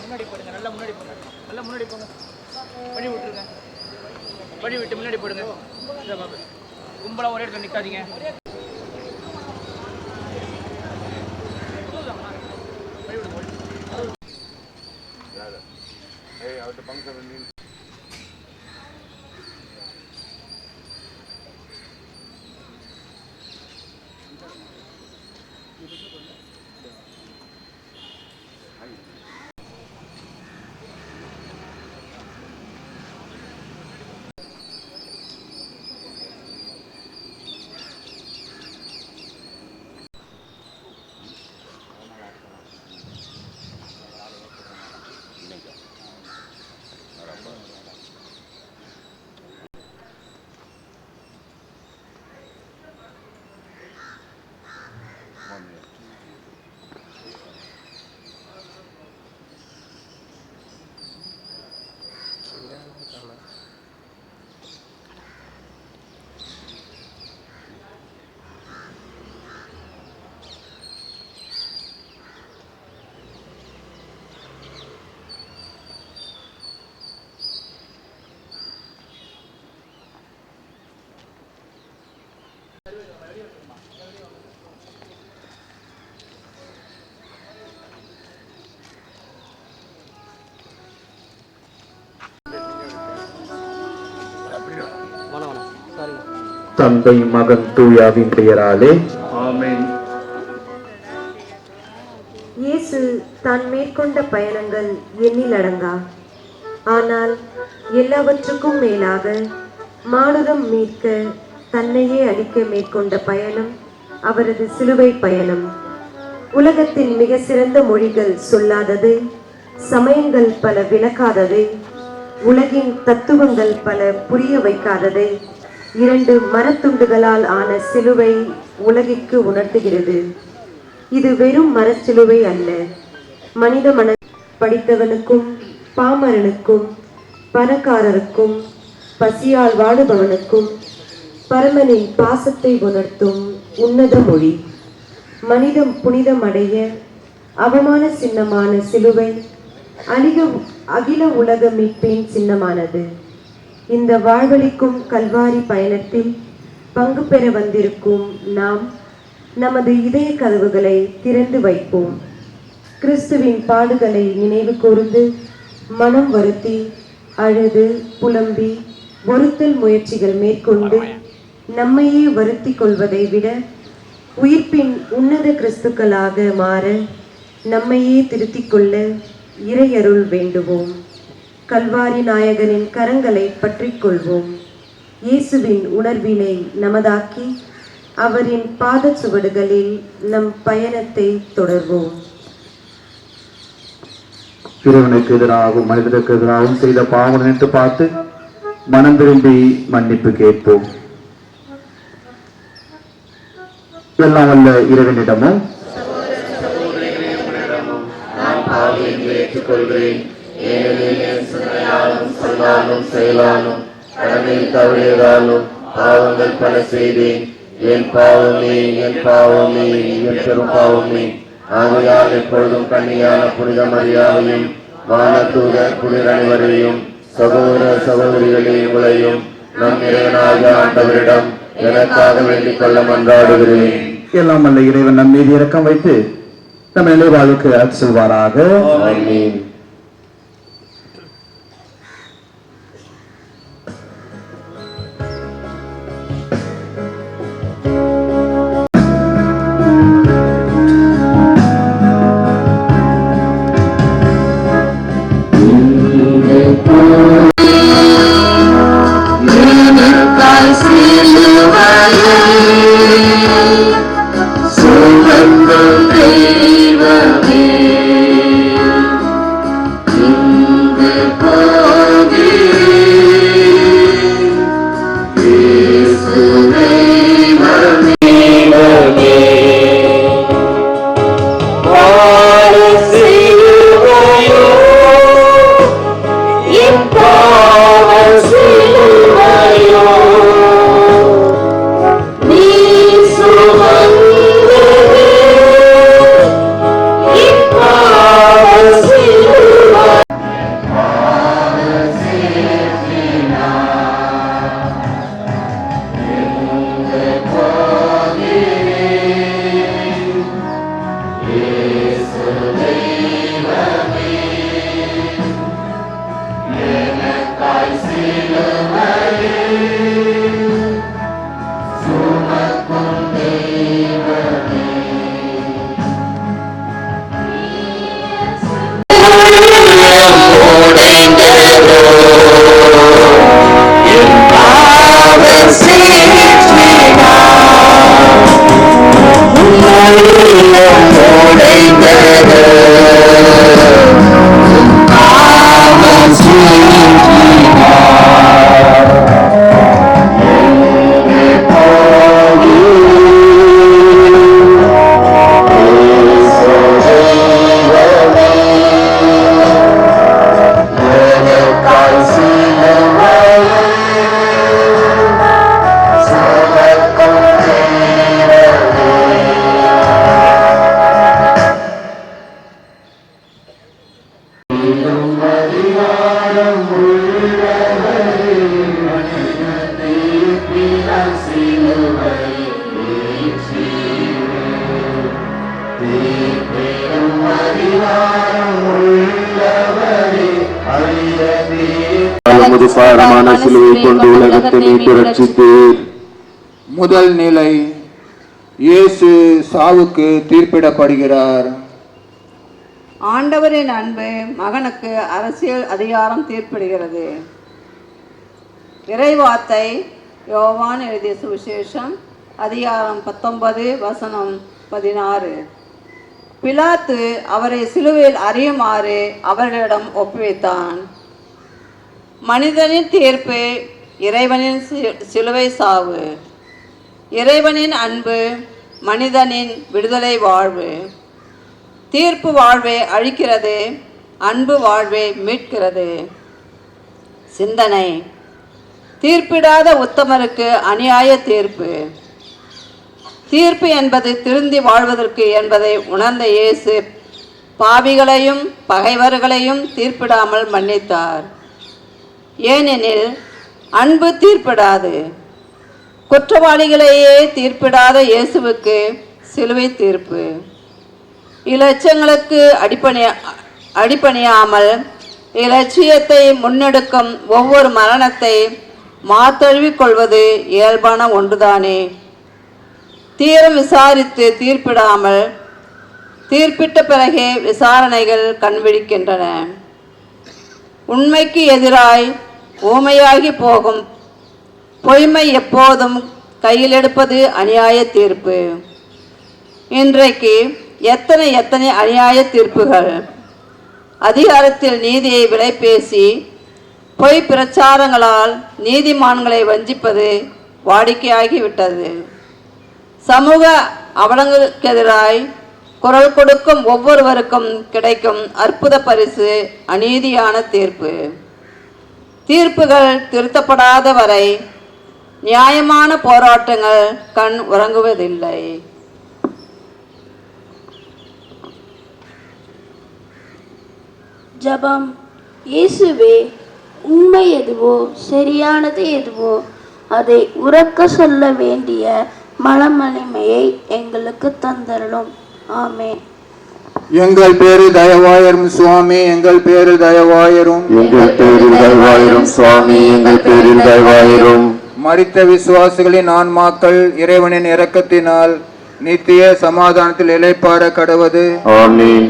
முன்னாடி போடுங்க, நல்லா முன்னாடி போங்க, நல்லா முன்னாடி போங்க. வழி விட்டுருங்க, வழி விட்டு முன்னாடி போடுங்க. கும்பலா ஒரே இடத்துல நிற்காதீங்க. தந்தை மகன் தூயாவின் பெயராலே ஆமென். இயேசு தான் மேற்கொண்ட பயணங்கள் எண்ணிலடங்கா. ஆனால் எல்லாவற்றுக்கும் மேலாக மானுடம் மீட்க தன்னையே அளிக்க மேற்கொண்ட பயணம் அவரது சிலுவை பயணம். உலகத்தின் மிக சிறந்த மொழிகள் சொல்லாதது, சமயங்கள் பல விளக்காதது, உலகின் தத்துவங்கள் பல புரிய வைக்காததை இரண்டு மரத்துண்டுகளால் ஆன சிலுவை உலகிற்கு உணர்த்துகிறது. இது வெறும் மரச்சிலுவை அல்ல, மனித மன படித்தவனுக்கும் பாமரனுக்கும் பணக்காரருக்கும் பசியால் வாடுபவனுக்கும் பரமனின் பாசத்தை உணர்த்தும் உன்னத மொழி. மனிதம் புனிதம் அடைய அவமான சின்னமான சிலுவை அகில உலக மீட்பின் சின்னமானது. இந்த வாழ்வளிக்கும் கல்வாரி பயணத்தில் பங்கு பெற வந்திருக்கும் நாம் நமது இதய கதவுகளை திறந்து வைப்போம். கிறிஸ்துவின் பாடுகளை நினைவு கூர்ந்து மனம் வருத்தி அழுது புலம்பி வருத்தல் முயற்சிகள் மேற்கொண்டு நம்மையே வருத்தி கொள்வதை விட உயிர்ப்பின் உன்னத கிறிஸ்துக்களாக மாற நம்மையே திருத்திக் கொள்ள இறையருள் வேண்டுவோம். கல்வாரி நாயகனின் கரங்களை பற்றிக் கொள்வோம். இயேசுவின் உணர்வினை நமதாக்கி அவரின் பாத சுவடுகளில் நம் பயணத்தை தொடர்வோம். இறைவனுக்கு எதிராகவும் மனிதருக்கு எதிராகவும் செய்த பாவம் நினைத்து பார்த்து மனம் திரும்பி மன்னிப்பு கேட்போம். எல்லாம் வல்ல இறைவனிடமும் ஏற்றுக்கொள்கிறேன். சொல்லாலும் செயலாலும் கடமையில் தவறியதாலும் பாவங்கள் பல செய்தேன். என் பாவமே என் பாவமே என் பெரும் பாவமே. ஆகையால் எப்பொழுதும் கன்னியான புனித மரியாதையும் வானதூதர் புனித அனைவரையும் சகோதர சகோதரிகளே உங்களையும் நம் இறைவனாக ஆண்டவரிடம் எனக்காக வேண்டிக் கொள்ள மன்றாடுகிறேன். எல்லாம் வல்ல இறைவன் நம் மீது இரக்கம் வைத்து நம் நிலைவாழ்வுக்கு அருள் செய்வாராக. ஆமென். உமது பாரமான சிலுவை கொண்டு உலகத்தை மீட்டு ரட்சித்தீர். முதல் நிலை, இயேசு சாவுக்கு தீர்ப்பிடப்படுகிறார். ஆண்டவரின் அன்பு மகனுக்கு அரசியல் அதிகாரம் தீர்ப்பிடுகிறது. இறைவார்த்தை யோவான் எழுதிய சுவிசேஷம் அதிகாரம் 19 வசனம் 16. பிலாத்து அவரை சிலுவையில் அறியுமாறு அவர்களிடம் ஒப்புவித்தான். மனிதனின் தீர்ப்பு இறைவனின் சிலுவை சாவு. இறைவனின் அன்பு மனிதனின் விடுதலை வாழ்வு. தீர்ப்பு வாழ்வை அழிக்கிறது, அன்பு வாழ்வை மீட்கிறது. சிந்தனை: தீர்ப்பிடாத உத்தமருக்கு அநியாய தீர்ப்பு. தீர்ப்பு என்பது திருந்தி வாழ்வதற்கு என்பதை உணர்ந்த இயேசு பாவிகளையும் பகைவர்களையும் தீர்ப்பிடாமல் மன்னித்தார். ஏனெனில் அன்பு தீர்ப்பிடாது. குற்றவாளிகளையே தீர்ப்பிடாத இயேசுவுக்கு சிலுவை தீர்ப்பு. இலட்சியங்களுக்கு அடிபணியாமல் இலட்சியத்தை முன்னெடுக்கும் ஒவ்வொரு மரணத்தை மாத்தழுவிக் கொள்வது இயல்பான ஒன்றுதானே. தீரம் விசாரித்து தீர்ப்பிடாமல் தீர்ப்பிட்ட பிறகே விசாரணைகள் கண்விழிக்கின்றன. உண்மைக்கு எதிராய் ஊமையாகி போகும் பொய்மை எப்போதும் கையில் எடுப்பது அநியாய தீர்ப்பு. இன்றைக்கு எத்தனை அநியாய தீர்ப்புகள்! அதிகாரத்தில் நீதியை விலை பேசி பொய் பிரச்சாரங்களால் நீதிமான்களை வஞ்சிப்பது வாடிக்கையாகிவிட்டது. சமூக அவலங்களுக்கு எதிராய் குரல் கொடுக்கும் ஒவ்வொருவருக்கும் கிடைக்கும் அற்புத பரிசு அநீதியான தீர்ப்பு. தீர்ப்புகள் திருத்தப்படாத வரை நியாயமான போராட்டங்கள் கண் உறங்குவதில்லை. ஜபம். இயேசுவே, உண்மை எதுவோ சரியானது எதுவோ அதை உரக்க சொல்ல வேண்டிய மனவலிமையை எங்களுக்கு தந்தரலும். ஆமென். எங்கள் பேரில் தயவாயிரும் சுவாமி, எங்கள் பேரில் தயவாயிரும். எங்கள் பேரில் தயவாயிரும் சுவாமி, எங்கள் பேரில் தயவாயிரும். மரித்த விசுவாசிகளின் ஆன்மாக்கள் இறைவனின் இரக்கத்தினால் நித்திய சமாதானத்தில் இளைப்பாற கடவது. ஆமென்.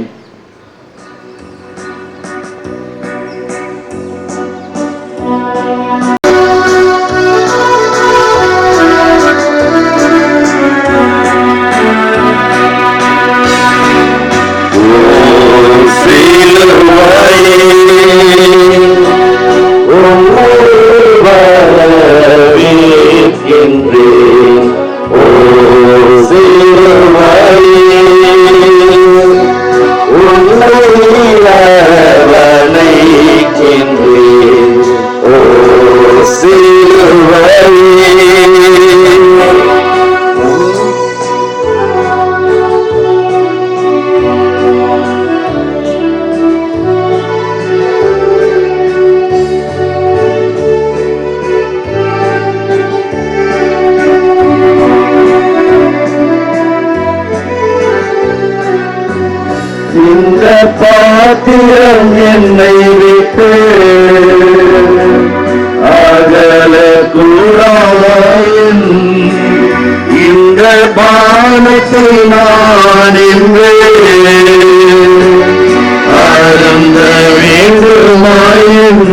இந்த பாத்திரம் என்னை விட்டு அகல கூடாயின் இந்த பானத்தை நான் என்று அருந்த வேண்டுமாயின்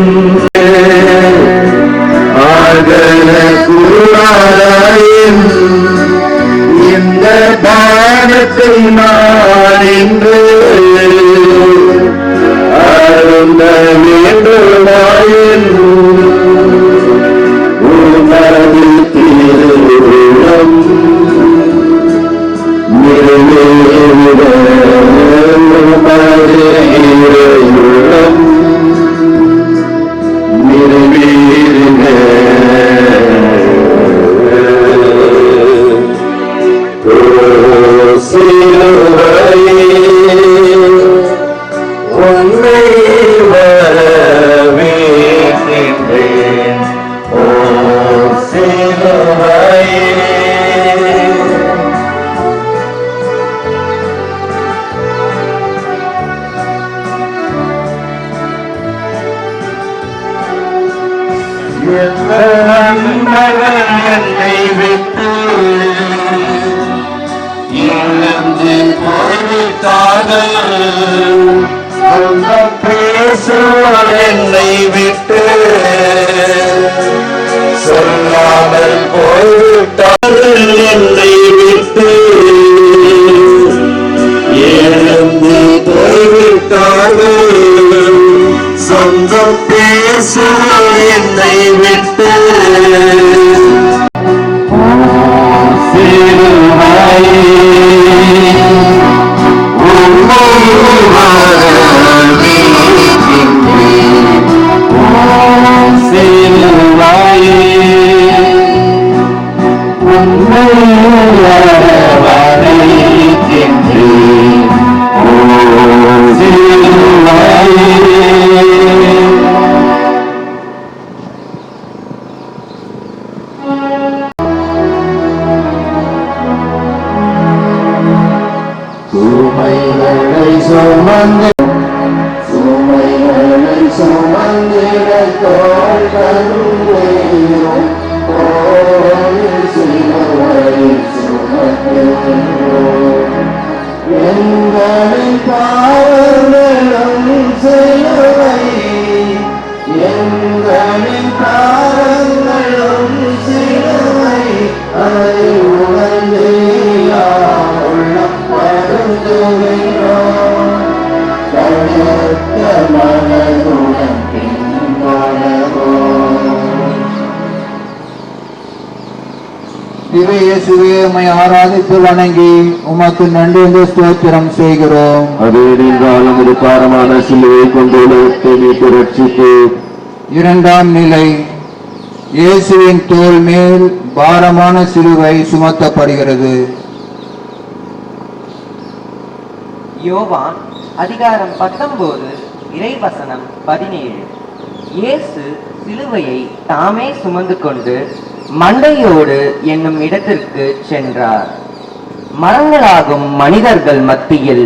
அகல கூடாயின் இந்த பானத்தை நான் என்று அருந்த வேண்டுமாயின் உனது திருவுளம் நிறைவேறுக. உனது இறையுளம் நிறைவேறுக. சிலுவையே உன்னை நண்பர்கள் என்னை விட்டு இழந்து போய்விட்டார்கள். சொந்தம் பேசுவோர் என்னை விட்டு சொல்லாமல் போய்விட்டார்கள். என்னை விட்டு இழந்து போய்விட்டார்கள். சொந்தம் பேசுவோர் என்னை விட்டு சிலுவையே உம்மை வரவேற்கின்றேன். சிலுவையே உம்மை வரவேற்கின்றேன். சிலுவையே சுமைகளை சுமந்திட தோள்களும் வேறும் கோயில் சிலுவை சுமக்கின்றோம். எங்களின் பாவங்களும் சிலுவை, எங்களின் பாவங்களும் சிலுவை, அதை உணர்ந்து உள்ளம் வருந்துகிறோம். கழுத்த மனதுடன் பின்தொடர்வோம். திரு இயேசுவே, உம்மை ஆராதித்து வணங்கி உமக்கு நன்றி ஸ்தோத்திரம் செய்கிறோம். அதே நீங்கள் நமது பாரமான சிலுவை கொண்டு உலகத்தை மீட்டு ரட்சித்து. இரண்டாம் நிலை, இயேசுவின் தோள் மேல் பாரமான சிலுவை சுமத்தப்படுகிறது. யோவான் அதிகாரம் 19 இறைவசனம் 17. இயேசு சிலுவையை தாமே சுமந்து கொண்டு மண்டையோடு என்னும் இடத்திற்கு சென்றார். மரங்களாகும் மனிதர்கள் மத்தியில்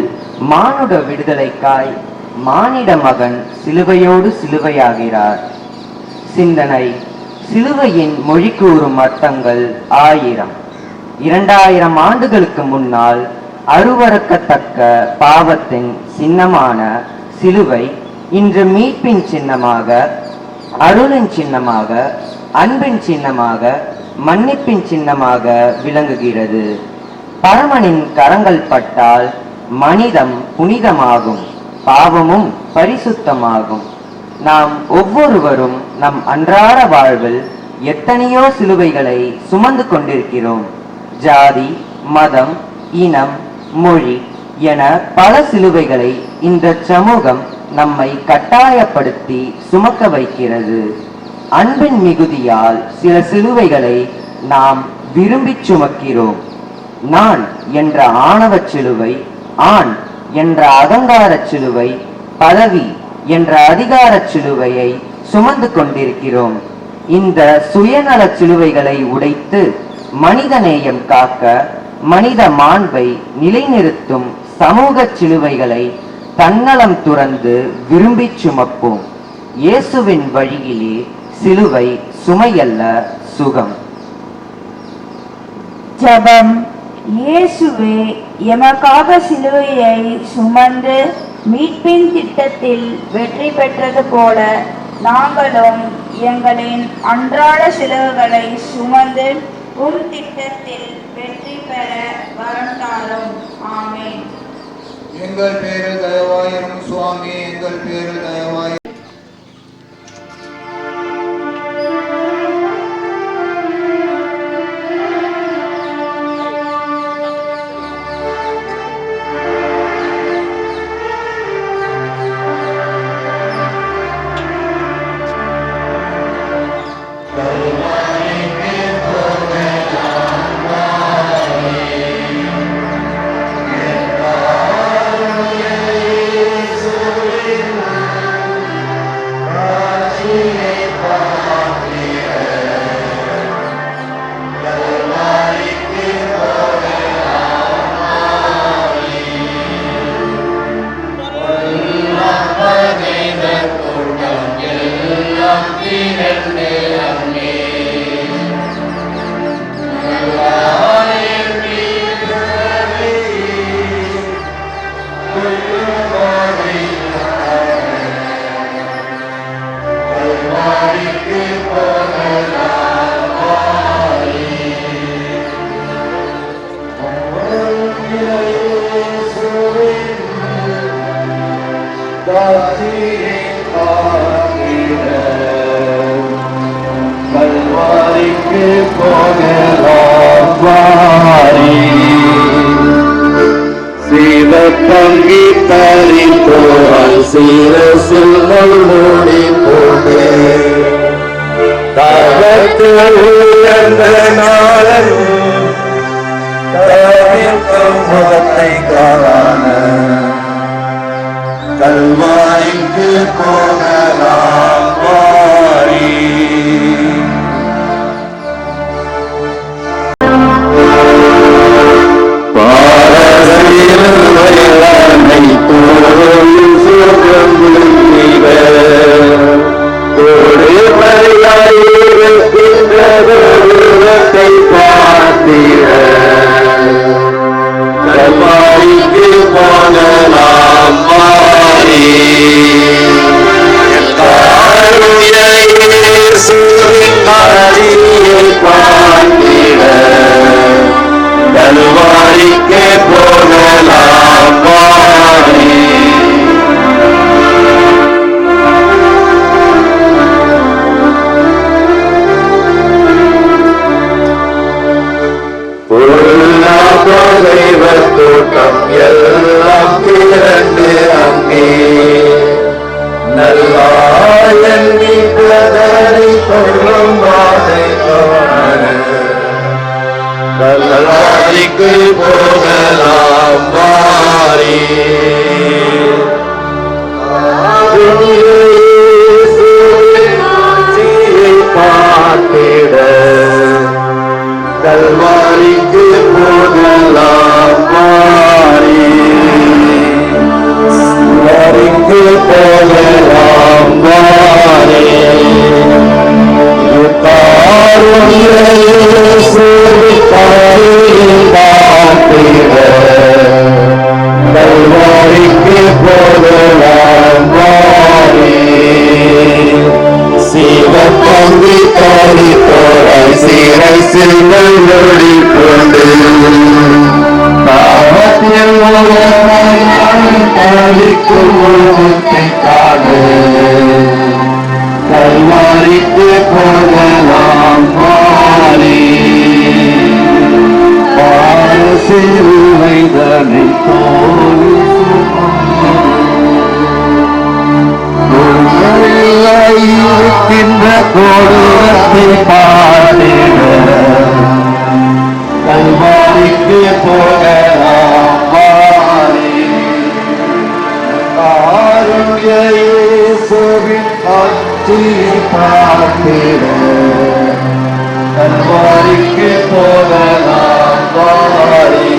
மானுட விடுதலைக்காய் மானிட மகன் சிலுவையோடு சிலுவையாகிறார். சிந்தனை: சிலுவையின் மொழி கூறும் அர்த்தங்கள் 1000. 2000 ஆண்டுகளுக்கு முன்னால் அருவருக்கத்தக்க பாவத்தின் சின்னமான சிலுவை இன்று மீட்பின் சின்னமாக, அருளின் சின்னமாக, அன்பின் சின்னமாக, மன்னிப்பின் சின்னமாக விளங்குகிறது. பரமனின் கரங்கள் பட்டால் மனிதம் புனிதமாகும், பாவமும் பரிசுத்தமாகும். நாம் ஒவ்வொருவரும் நம் அன்றாட வாழ்வில் எத்தனையோ சிலுவைகளை சுமந்து கொண்டிருக்கிறோம். ஜாதி, மதம், இனம், மொழி என பல சிலுவைகளை இந்த சமூகம் நம்மை கட்டாயப்படுத்தி சுமக்க வைக்கிறது. அன்பின் மிகுதியால் சில சிலுவைகளை நாம் விரும்பி சுமக்கிறோம். நான் என்ற ஆணவச் சிலுவை, ஆண் என்ற அகங்காரச் சிலுவை, பதவி என்ற அதிகாரச் சிலுவையை சுமந்து கொண்டிருக்கிறோம். இந்த சுயநல சிலுவைகளை உடைத்து மனிதநேயம் காக்க, மனித மாண்பை நிலைநிறுத்தும் சமூக சிலுவைகளை தன்னலம் துறந்து விரும்பி சுமப்போம். இயேசுவின் வழியிலே சிலுவை சுமையல்ல, சுகம். ஜெபம். இயேசுவே, எமக்காக சிலுவையை சுமந்து மீட்பின் திட்டத்தில் வெற்றி பெற்றது போல நாங்களும் எங்களின் அன்றாட சிலுவைகளை சுமந்து உம் திட்டத்தில் வெற்றி பெற வரம் தாரும். ஆமென். எங்கள் பேரில் தயவாயிரும் சுவாமி, எங்கள் பேரில் தயவாயிரும். போகலாம் வாரி சிவப்பங்கி தரித்தோரால் சீரசில் மூடி போடு தகத்து உயர்ந்த நாளன் தவிர்க்கும் முகத்தை காண கல்வாய்க்கு போகலாம் வாரி போகலாம் வாரி கல்வாரிக்கு போகலாம் வாரி தோட்டம் எல்லாம் திரண்டு அங்கே நல்லாயன் நீதரை கொள்ளும் வாதை கல்வாரிக்கு போகலாம் வாரி பார்த்திட கல்வாரிக்கு போகலாம் வாரி கல்வாரிக்கு போகலாம் வாரி கல்வாரிக்கு போகலாம் வாரி சிவப்பங்கி தாரி தோராய் சீரை சில்வழி கொண்டு பாவத்தில் தாளிக்கும் முகத்தை காடு கல்வாரிக்கு போகலாம் வாரி சிலுவைதனை தோல் இருக்கின்ற கொடூரத்தை பாடிட கல்வாரிக்கு போகலாம் வாரி இயேசுவின் காட்சி பார்த்திட கல்வாரிக்கு போகலாம் வாரி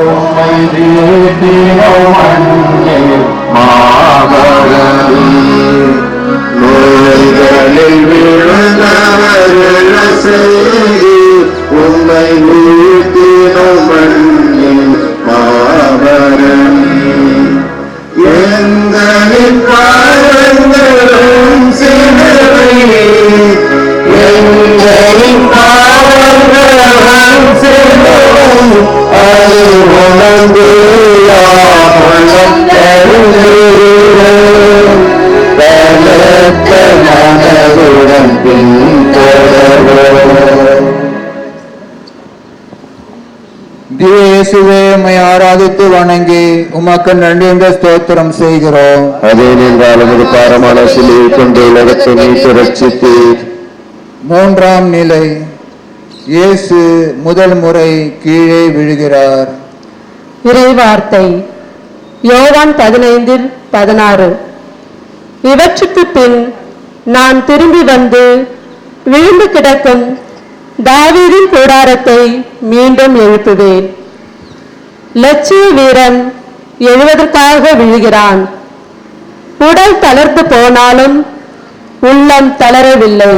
உம்மை வீட்டினோம் அன்னை மாமகன் நோய்களில் விழுந்தவர்கள் செய்தி உம்மை வீட்டினோம் அன்னை மாமகன் எங்களின் பாவங்களும் சிலுவையே எங்களின் பாவங்களும் சிலுவையே அது உணர்ந்து மனதுடன் இயேசுவே உம்மை ஆராதித்து வணங்கி உமக்கு நன்றி என்ற ஸ்தோத்திரம் செய்கிறோம். அதே நின்றால் உமது பாரமான சிலுவை கொண்டு உலகத்தை மீட்டு ரட்சித்தீர். மூன்றாம் நிலை, இயேசு முதல் முறை கீழே விழுகிறார். இறைவார்த்தை யோவான் 15:16. இவற்றுக்கு பின் நான் திரும்பி வந்து விழுந்து கிடக்கும் தாவீதின் கூடாரத்தை மீண்டும் எழுப்புவேன். லட்சிய வீரன் எழுவதற்காக விழுகிறான். உடல் தளர்ந்து போனாலும் உள்ளம் தளரவில்லை.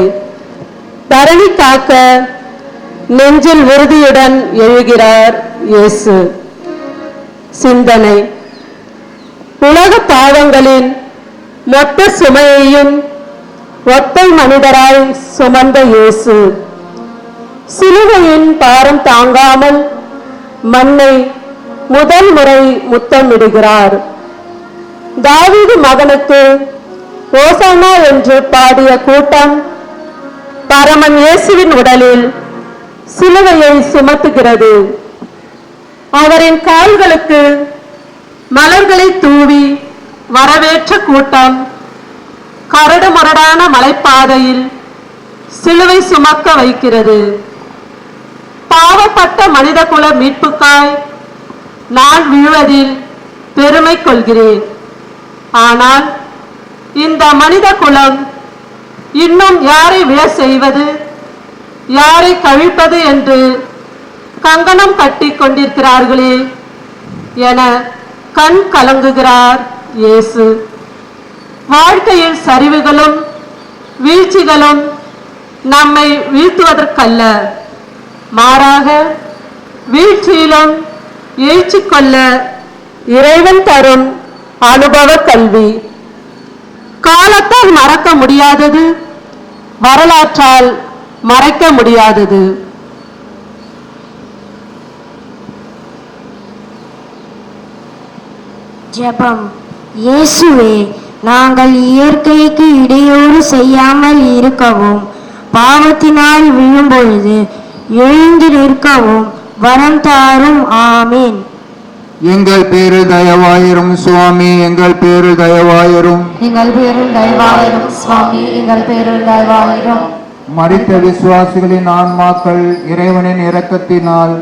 தரணி காக்க நெஞ்சில் உறுதியுடன் எழுகிறார் இயேசு. சிந்தனை: உலக பாவங்களின் மொத்த சுமையையும் ஒற்றை மனிதராய் சுமந்த இயேசு சிலுவையின் பாரம் தாங்காமல் மண்ணை முதல் முறை முத்தமிடுகிறார். தாவீது மகனுக்கு ஓசானா என்று பாடிய கூட்டம் பரமன் இயேசுவின் உடலில் சிலுவையை சுமத்துகிறது. அவரின் கால்களுக்கு மலர்களை தூவி வரவேற்ற கூட்டம் கரடு முரடான மலைப்பாதையில் சிலுவை சுமக்க வைக்கிறது. பாவப்பட்ட மனித குல மீட்புக்காய் நான் விழுவதில் பெருமை கொள்கிறேன். ஆனால் இந்த மனித குலம் இன்னும் யாரை விழ செய்வது, யாரை கழிப்பது என்று கங்கணம் கட்டி கொண்டிருக்கிறார்களே என கண் கலங்குகிறார் இயேசு. வாழ்க்கையில் சரிவுகளும் வீழ்ச்சிகளும் நம்மை வீழ்த்துவதற்கல்ல, மாறாக வீழ்ச்சியிலும் எழுச்சி கொள்ள இறைவன் தரும் அனுபவ கல்வி. காலத்தால் மறக்க முடியாதது, வரலாற்றால் மறைக்க முடியாதது. ஜெபம். இயேசுவே, நாங்கள் இயற்கைக்கு இடையூறு செய்யாமல் இருக்கவும், பாவத்தினால் விழும்பொழுது எழுந்து நிற்கவும் வரம் தாரும். ஆமீன். எங்கள் பேரில் தயவாயிரும் சுவாமி, எங்கள் பேரில் தயவாயிரும். எங்கள் பேரில் தயவாயிரும் சுவாமி, எங்கள் பேரில் தயவாயிரும். மரித்த விசுவாசிகளின் ஆன்மாக்கள் இறைவனின் இரக்கத்தினால்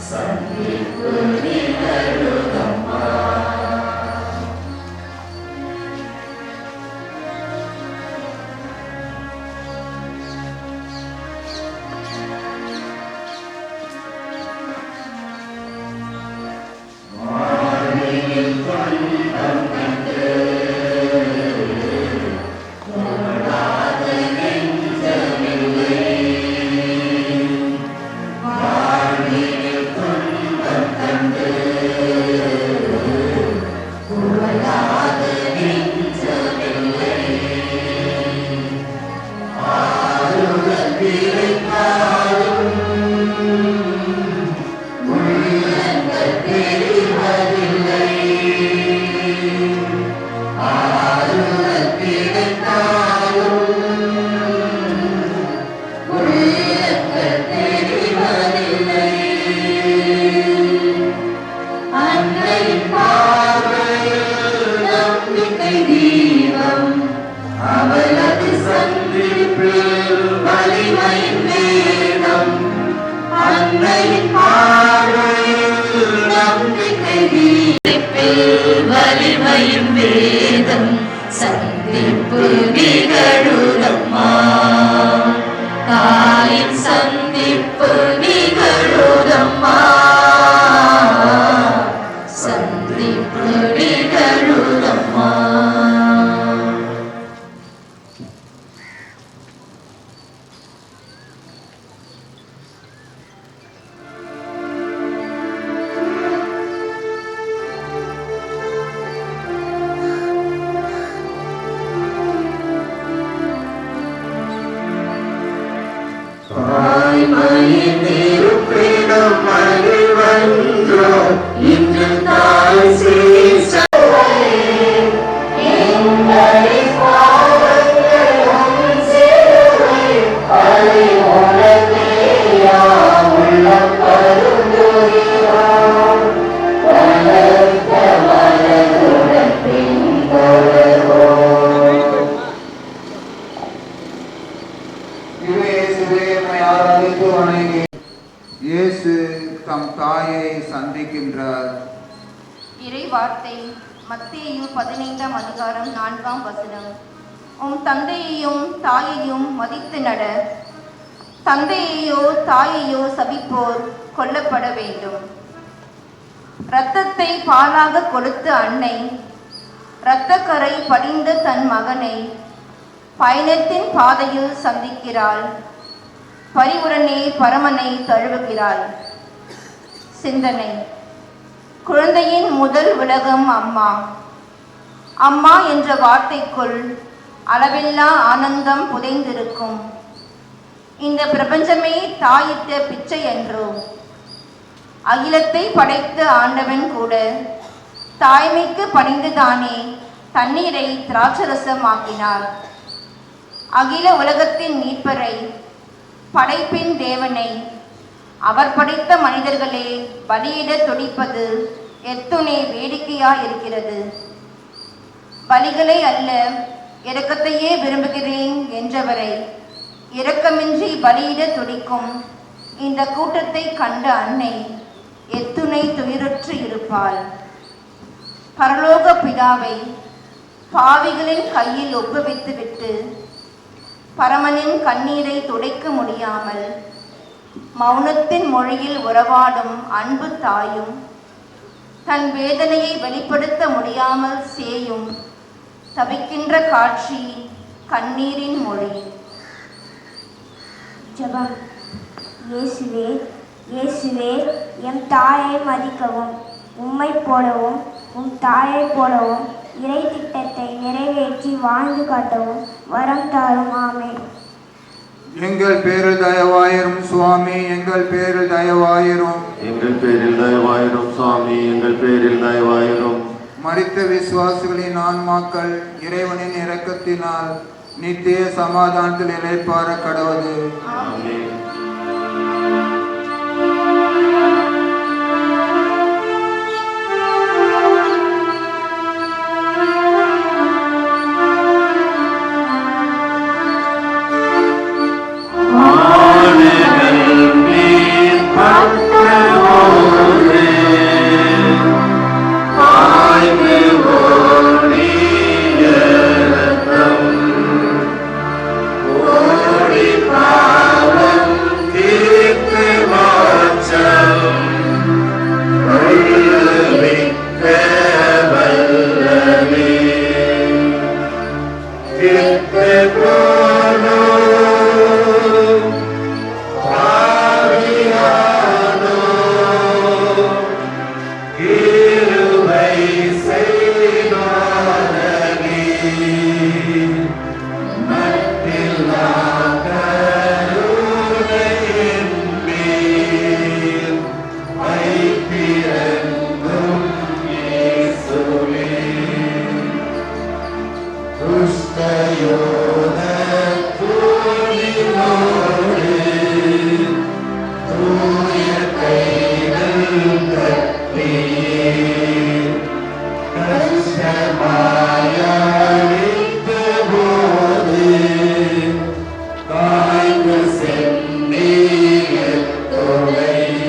சந்திப்பு நிகழும் வலிமையும் வேதம் சந்திப்பு நிகழுதம்மா, தாயின் சந்திப்பு நிகழுதம்மா, சந்திப்பு நிகழுதம்மா. இயேசு தம் தாயை சந்திக்கின்றார். இறை வார்த்தை மத்தேயு 15ஆம் அதிகாரம் 4ஆம் வசனம். உம் தந்தையையும் தாயையும் மதித்து நட. தந்தையையோ தாயையோ சபிப்போர் கொல்லப்பட வேண்டும். இரத்தத்தை பாலாக கொடுத்த அன்னை இரத்தக்கரை படிந்த தன் மகனை பயணத்தின் பாதையில் சந்திக்கிறாள். பரிவுடனே பரமனை தழுவுகிறாள். சிந்தனை: குழந்தையின் முதல் உலகம் அம்மா. அம்மா என்ற வார்த்தைக்குள் அளவில்லா ஆனந்தம் புதைந்திருக்கும். இந்த பிரபஞ்சமே தாயிட்ட பிச்சை என்றோ. அகிலத்தை படைத்த ஆண்டவன் கூட தாய்மைக்கு பணிந்துதானே தண்ணீரை திராட்சரசமாக்கினார். அகில உலகத்தின் மீட்பரை, படைப்பின் தேவனை, அவர் படைத்த மனிதர்களே பலியிட துடிப்பது எத்துணை வேடிக்கையாயிருக்கிறது. பலிகளை அல்ல இரக்கத்தையே விரும்புகிறேன் என்றவரை இரக்கமின்றி பலியிட துடிக்கும் இந்த கூட்டத்தை கண்ட அன்னை எத்துணை துயருற்று இருப்பாள். பரலோக பிதாவை பாவிகளின் கையில் ஒப்புவித்துவிட்டு பரமனின் கண்ணீரை துடைக்க முடியாமல் மௌனத்தின் மொழியில் உறவாடும் அன்பு தாயும், தன் வேதனையை வெளிப்படுத்த முடியாமல் சேயும் தவிக்கின்ற காட்சி கண்ணீரின் மொழி. ஜெபம். இயேசுவே, இயேசுவே, எம் தாயை மதிக்கவும், உம்மை போலவும் உம் தாயை போலவும் இறை திட்டத்தை நிறைவேற்றி வாழ்ந்து காட்டவும் வரம் தாரும். ஆமென். எங்கள் பேரில் தயவாயிரும் சுவாமி, எங்கள் பேரில் தயவாயிரும். எங்கள் பேரில் தயவாயிரும் சுவாமி, எங்கள் பேரில் தயவாயிரும். மரித்த விசுவாசிகளின் ஆன்மாக்கள் இறைவனின் இரக்கத்தினால் நித்திய சமாதானத்தில் இளைப்பாற கடவுது. ஆமென். காய்ந்து சென்னீர் தொலை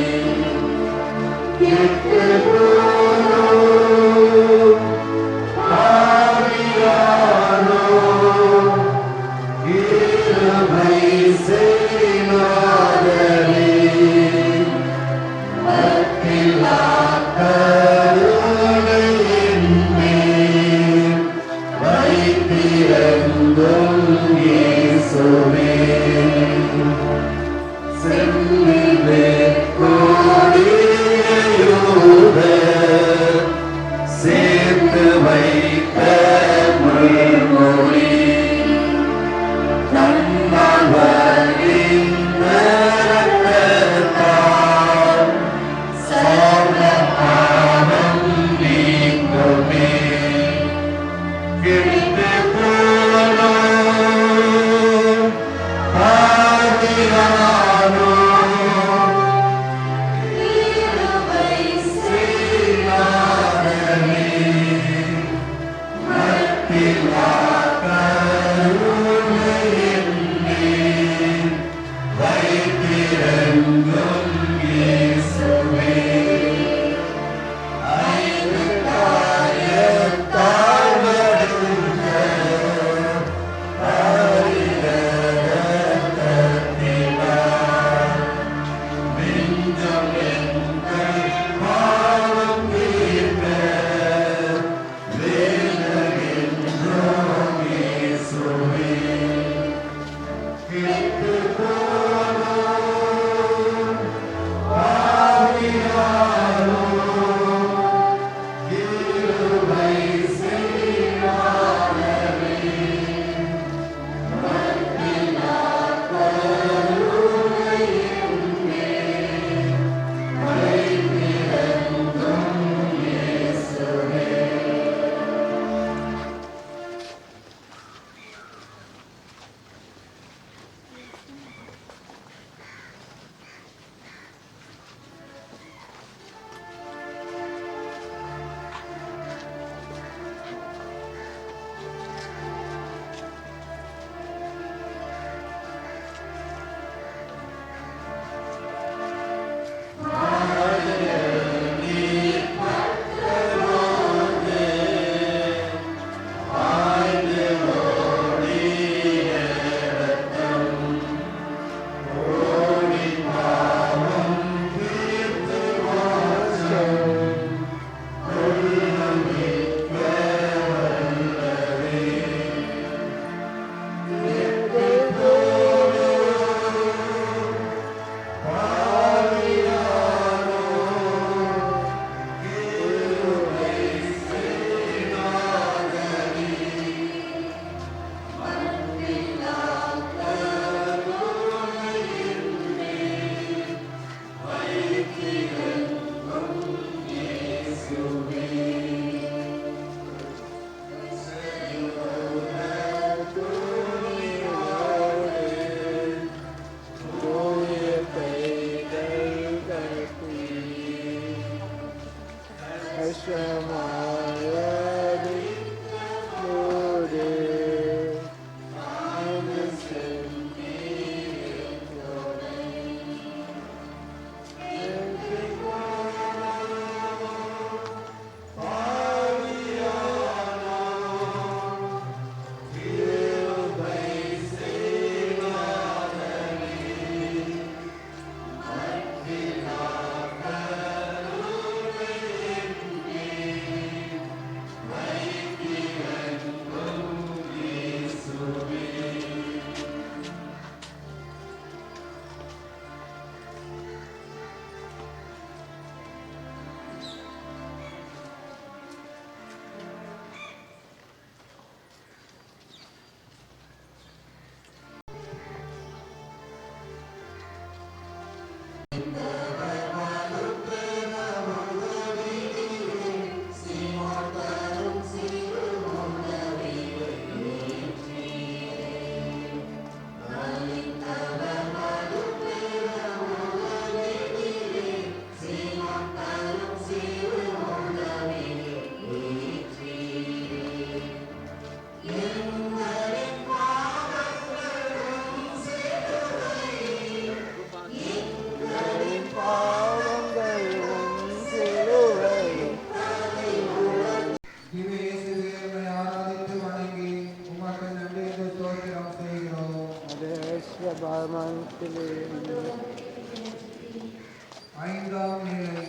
ஐந்தாம் நிலை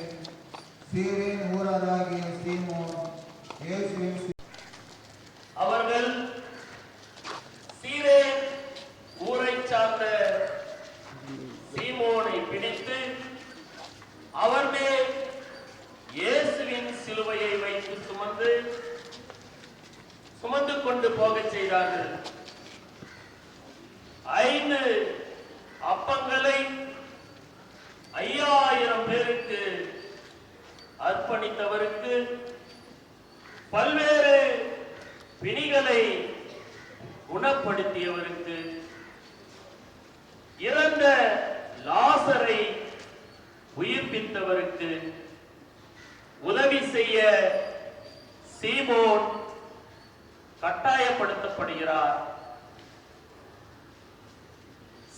சீரின் ஊராராகிய சீமோன் இயேசுவின் அவர்கள் சீரேன் ஊரைச் சார்ந்த சீமோனை பிடித்து அவர் மேல் இயேசுவின் சிலுவையை வைத்து சுமந்து கொண்டு போகச் செய்தார்கள். 5 அப்பங்களை 5000 பேருக்கு அர்ப்பணித்தவருக்கு பல்வேறு பிணிகளை குணப்படுத்தியவருக்கு இறந்த லாசரை உயிர்ப்பித்தவருக்கு உதவி செய்ய சீமோன் கட்டாயப்படுத்தப்படுகிறார்.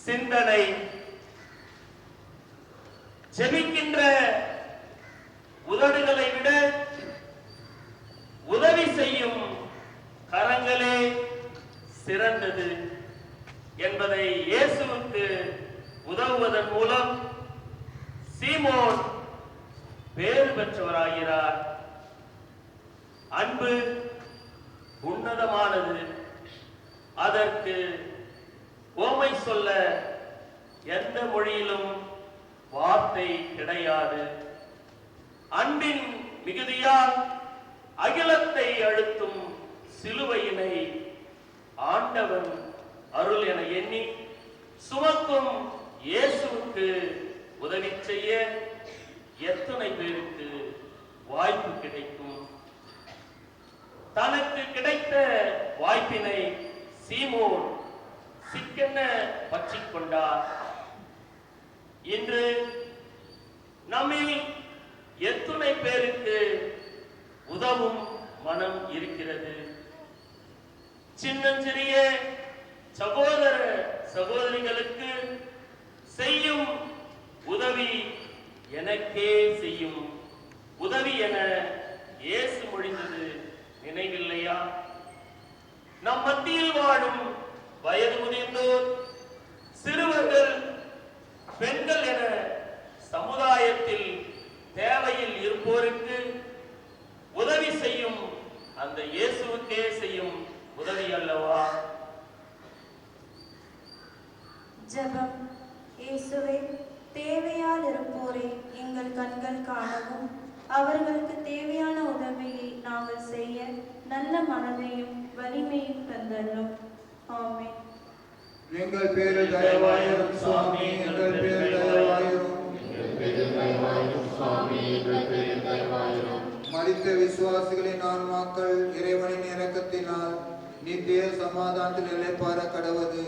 சிந்தனை ஜெபிக்கின்ற உதடுகளை விட உதவி செய்யும் கரங்களே சிறந்தது என்பதை இயேசுவுக்கு உதவுவதன் மூலம் சீமோன் பேறு பெற்றவராகிறார். அன்பு உன்னதமானது. அதற்கு ஓமை சொல்ல எந்த மொழியிலும் வார்த்தை கிடையாது. அன்பின் மிகுதியால் அகிலத்தை அழுத்தும் சிலுவையினை ஆண்டவன் அருள் என எண்ணி சுமக்கும் இயேசுவுக்கு உதவி செய்ய எத்தனை பேருக்கு வாய்ப்பு கிடைக்கும்? தனக்கு கிடைத்த வாய்ப்பினை சீமோன் சிக்கென பற்றிக் கொண்டார். இன்று நம்மில் எத்தனை பேருக்கு உதவும் மனம் இருக்கிறது? சின்னஞ்சிறிய சகோதர சகோதரிகளுக்கு செய்யும் உதவி எனக்கே செய்யும் உதவி என இயேசு மொழிந்தது நினைவில்லையா? நம் மத்தியில் வாழும் வயது முதிர்ந்தோர், சிறுவர்கள், பெண்கள் என சமுதாயத்தில் தேவையில் இருப்போருக்கு உதவி செய்யும் அந்த இயேசுவுக்கே செய்யும் உதவி அல்லவா? ஜெபம். இயேசுவே, தேவையால் இருப்போரை எங்கள் கண்கள் காணவும் அவர்களுக்கு தேவையான உதவியை நாங்கள் செய்ய நல்ல மனதையும் வலிமையும் தந்தள்ளும். ஆமென். எங்கள் பேரில் தயவாயிரும் சுவாமி, எங்கள் பேரில் தயவாயிரும். மரித்த விசுவாசிகளின் ஆன்மாக்கள் இறைவனின் இரக்கத்தினால் நித்திய சமாதானத்தில் நிலைப்பார கடவது.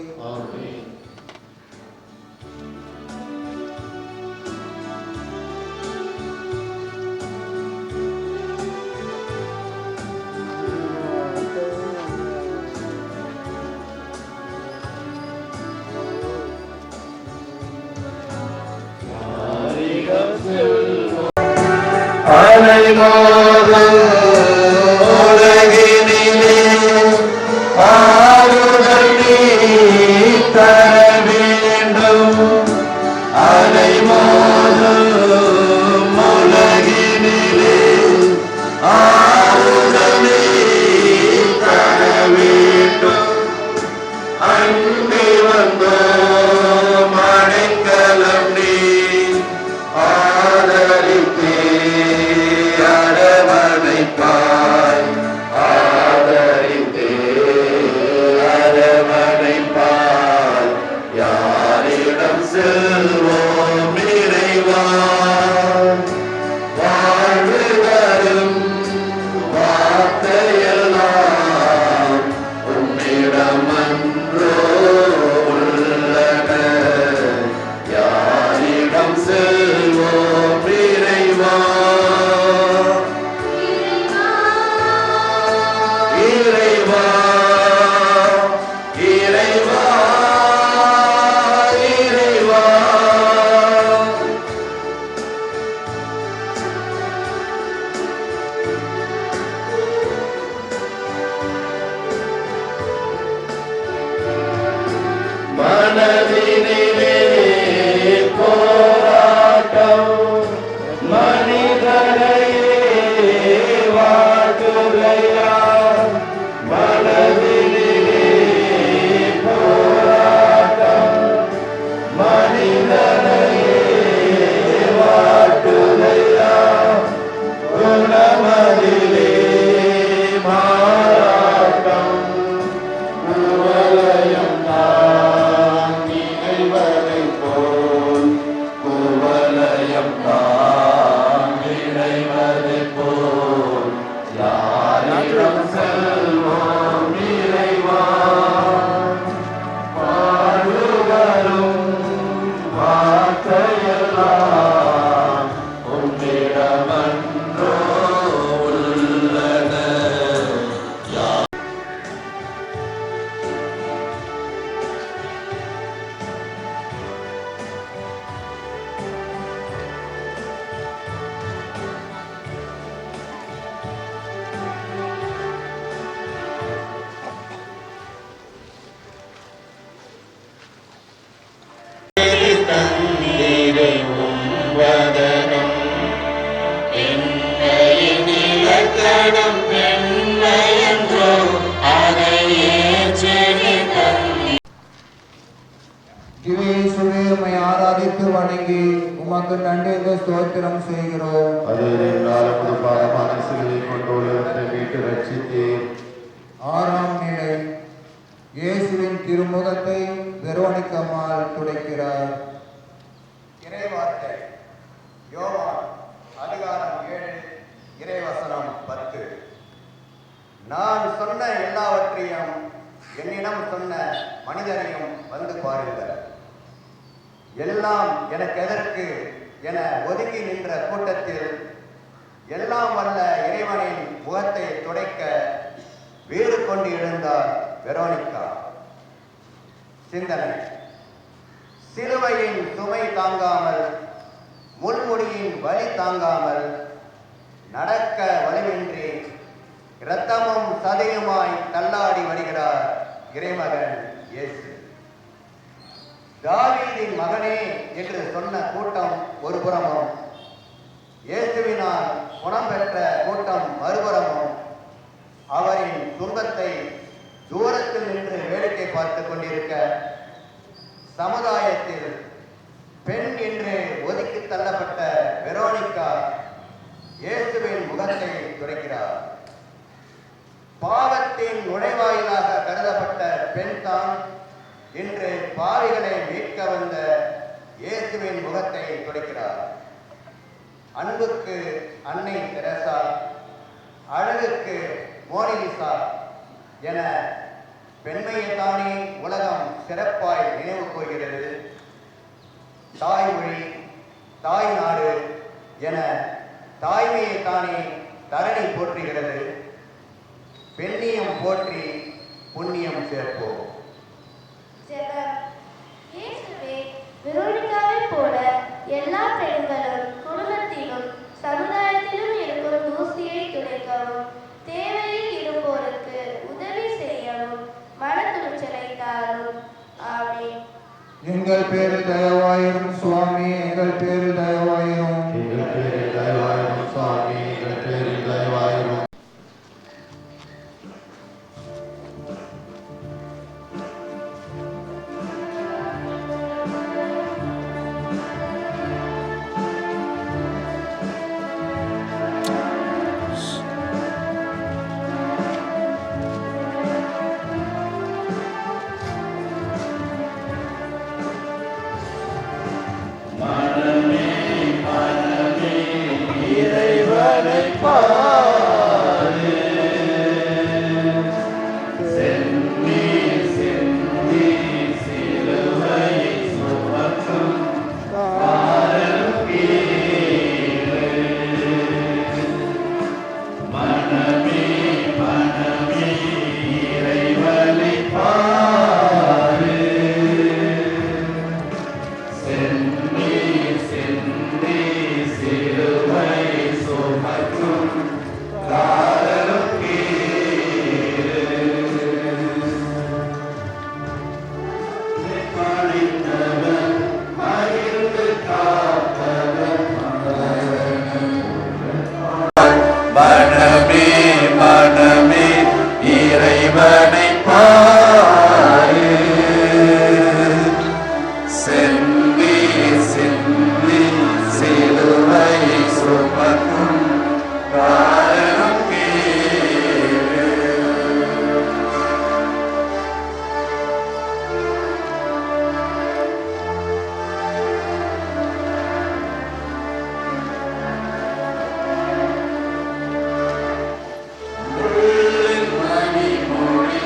ஆதரித்தே அரவணைப்பாய். வதனம் என்னையின் இலக்கணம் பெண்மையன்றோ அதை ஏற்றெடுத்தன் இயேசுவே உம்மை ஆராதித்து வணங்கி உமக்கு நன்றி ஸ்தோத்திரம் செய்கிறோம். அது நாளுக்கு பாரமான சிலுவை கொண்டு உலகத்தை மீட்டு ரட்சித்தீர். ஆறாம் நிலை. இயேசுவின் திருமுகத்தை வெரோனிக்கம்மாள் துடைக்கிறார். இறைவார்த்தை யோவான் அதிகாரம் 7 இறைவசனம் 10. நான் சொன்ன எல்லாவற்றையும் என்னிடம் சொன்ன மனிதரையும் வந்து பாருங்கள். எல்லாம் எனக்கு எதற்கு என ஒதுங்கி நின்ற கூட்டத்தில் எல்லாம் வல்ல இறைவனின் முகத்தை துடைக்க வீடு கொண்டு எழுந்தார் வெரோனிக்கா. சிந்தனை: சிலுவையின் சுமை தாங்காமல், முள்முடியின் வலி தாங்காமல், நடக்க வலுவின்றி இரத்தமும் சதையுமாய் தள்ளாடி வருகிறார் இறைமகன் இயேசு. தாவீதின் மகனே என்று சொன்ன கூட்டம் ஒரு புறமும், இயேசுவினால் குணம் பெற்ற கூட்டம் மறுபுறமும் அவரின் துன்பத்தை தூரத்தில் நின்று வேடிக்கை பார்த்து கொண்டிருக்க, சமுதாயத்தில் பெண் என்று ஒதுக்கி தள்ளப்பட்ட வெரோனிக்கா இயேசுவின் முகத்தை துடைக்கிறார். பாவத்தின் நுழைவாயிலாக கருதப்பட்ட பெண் தான் இன்று பாவிகளை மீட்க வந்த இயேசுவின் முகத்தை துடைக்கிறார். அன்புக்கு அன்னை தெரசா, அழகுக்கு மோனிலிசா என பெண்மையைத்தானே உலகம் சிறப்பாய் நினைவு கூறுகிறது. தாய்மொழி, தாய் நாடு என தாய்மையைத்தானே தரணி போற்றுகிறது. பெண்ணியம் போற்றி புண்ணியம் சேர்ப்போம். இயேசுவே, வெரோனிக்காவை போல எல்லா பெண்களும் குடும்பத்திலும் சமுதாயத்திலும் இருக்கும் தூசியை துடைக்கவும், தேவையில் இருப்போருக்கு உதவி செய்யவும் மன துணிச்சலை தாரும். ஆமென். எங்கள் பேரு தயவாயிரும் சுவாமி, எங்கள் பேரு தயவாயிரும். எங்கள் பேரு தயவாயிரும் சுவாமி, எங்கள் பேரு தயவாயிரும். மணி மொழி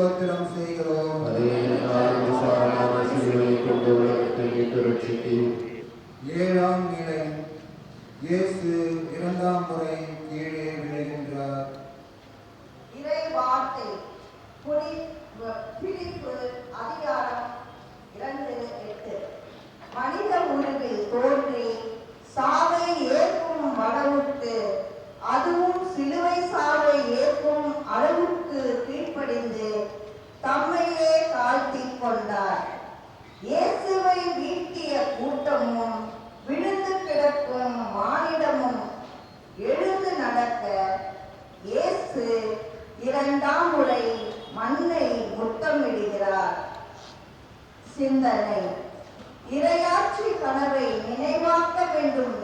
ஸ்தோத்திரம் செய்கிறோம். ஏழாம் நிலை. இயேசு இரண்டாம் முறை கீழே விழுகின்றார். இறை வார்த்தை பிலிப்பு அதிகாரம் 2:8. மனித உருவில் தோன்றி சாவை ஏற்கும் அளவுக்கு, அதுவும் சிலுவை சாவை ஏற்கும் அளவுக்கு கீழ்ப்படிந்து தம்மையே தாழ்த்திக் கொண்டார். இயேசுவை வீட்டிய கூட்டமும் விழுந்து கிடக்கும் மானிடமும் எழுந்து நடக்க இயேசு இரண்டாம் முறை மண்ணை முத்தமிடுகிறார். சிந்தனை: இறையாட்சி கனவை நினைவாக்க வேண்டும்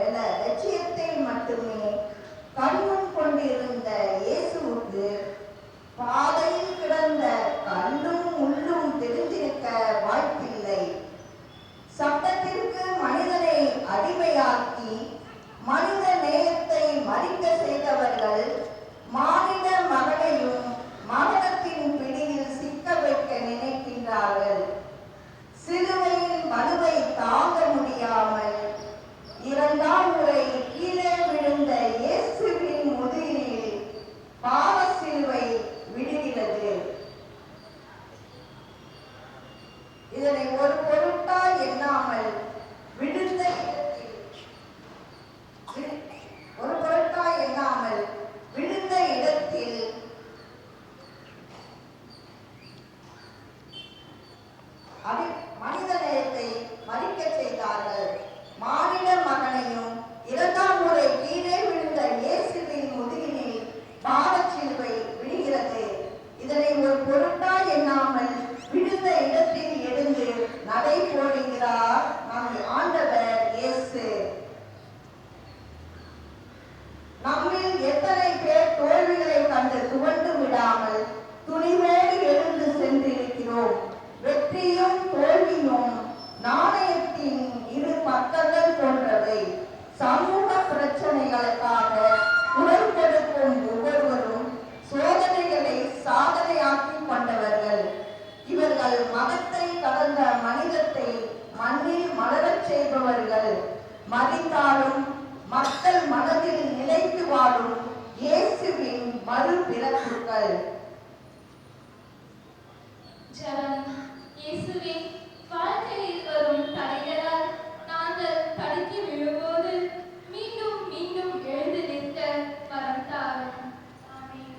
என லட்சியத்தை மட்டுமே கண்முன் கொண்டிருந்த இயேசுவுக்கு பாதையில் கிடந்த கல்லும் முள்ளும் தெரிந்திருக்க வாய்ப்பில்லை. சட்டத்திற்கு மனிதனை அடிமையாக்கி மனித நேயத்தை மறிக்க செய்தவர்கள் மானிட மகனையும் மரணத்தின் பிடியில் சிக்க வைக்க நினைக்கின்றார்கள். சிலுவையின் மனுவை தாங்க முடியாமல் இரண்டாம் முறை கீழே விழுந்த இயேசுவின் முதுகில் பாவ சிலுவை விடுகிறது. இதனை ஒரு பொருட்டால் எண்ணாமல் விழுந்த இடத்தில் மனித நேயத்தை மறிக்க செய்தார்கள். மானிட மகனையும் இரண்டாம் முறை கீழே விழுந்த இயேசுவின் முதுகினில் பாவச்சிலுவை விடுகிறது. இதனை ஒரு பொருட்டால் எண்ணாமல் விழுந்த இடத்தில் எழுந்து நடை போடுகிறார் நம் ஆண்டவர் இயேசு. நம்மில் எத்தனை பேர் தோல்விகளை கண்டு துவண்டு விடாமல் துணிவோடு எழுந்து சென்றிருக்கிறோம். வெற்றியும் தோல்வியும் நாணயத்தின் இரு பக்கங்கள் போன்றவை. சமூக பிரச்சனைகளுக்காக குரல் கொடுக்கும் ஒவ்வொருவரும் சோதனைகளை சாதனையாக்கி கொண்டவர்கள். இவர்கள் மதத்தை கடந்த மனிதத்தை மண்ணில் மலரச் செய்பவர்கள். மதித்தாலும் மக்கள் மனதில் நிலைத்து வாழும் இயேசுவின் மறுபிறப்புகள். இயேசுவே, வாழ்க்கையில் வரும் தடைகளால் நாங்கள் தடுக்கி விழும்போது மீண்டும் மீண்டும் எழுந்து நிற்க வரம் தாரும். ஆமென்.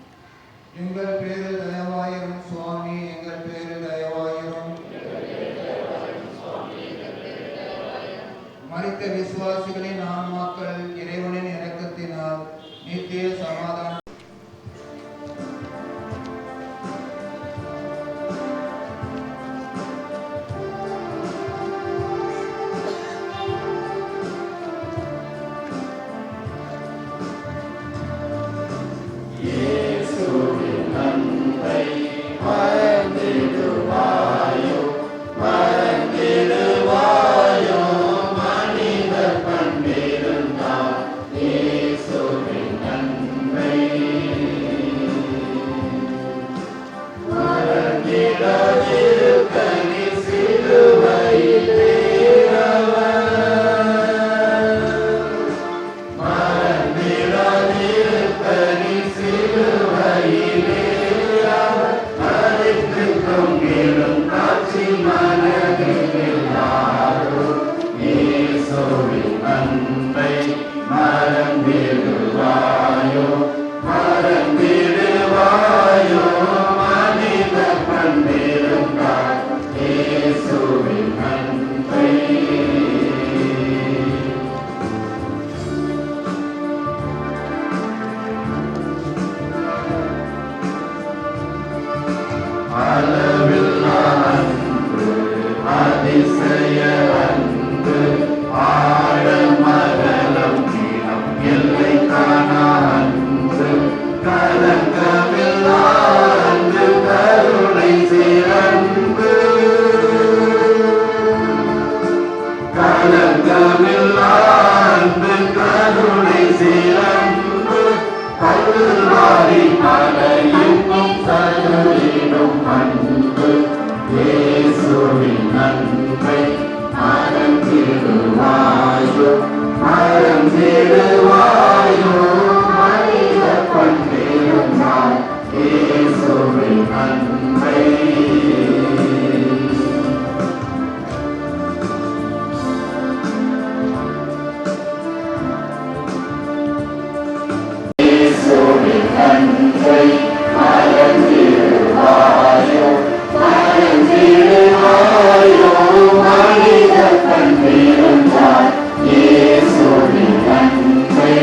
எங்கள் பேரில் தயவாயிரும் சுவாமி, எங்கள் பேரில் தயவாயிரும். மரித்த விசுவாசிகளின் ஆன்மாக்கள் இறைவனின் இரக்கத்தினால் நித்திய சமாதானம் கருணை அன்பு இயேசுவின் அன்பை மறந்திடுவாயோ மறந்திடுவாயோ மனித பண்பிருந்தால் இயேசுவின் அன்பை அன்பை மறந்திடுவாயோ மறந்திடுவாயோ மனித பண்பிருந்தால் இயேசுவின் அன்பை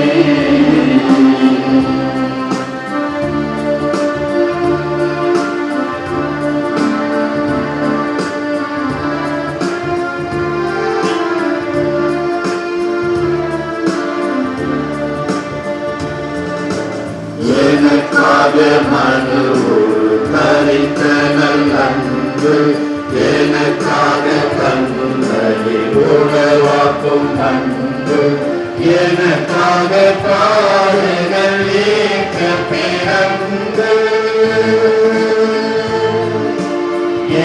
எனக்காக மனு தரித்த நல்லன்பு எனக்காக தன்னை உணவாக்கும் அன்பு எனக்காக பாடுகள் ஏற்க பிறந்து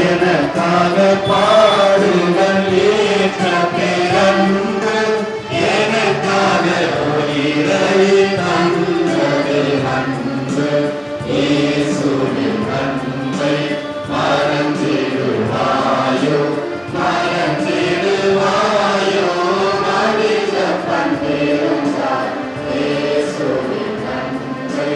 எனக்காக பாடுகள் ஏற்க பிறந்து எனக்காக உயிரை தந்தது அன்பு இயேசுவின் அன்பை மறந்திடுவாயோ மறந்திடுவாயோ மனித பண்பிருந்தால் இயேசுவின் அன்பை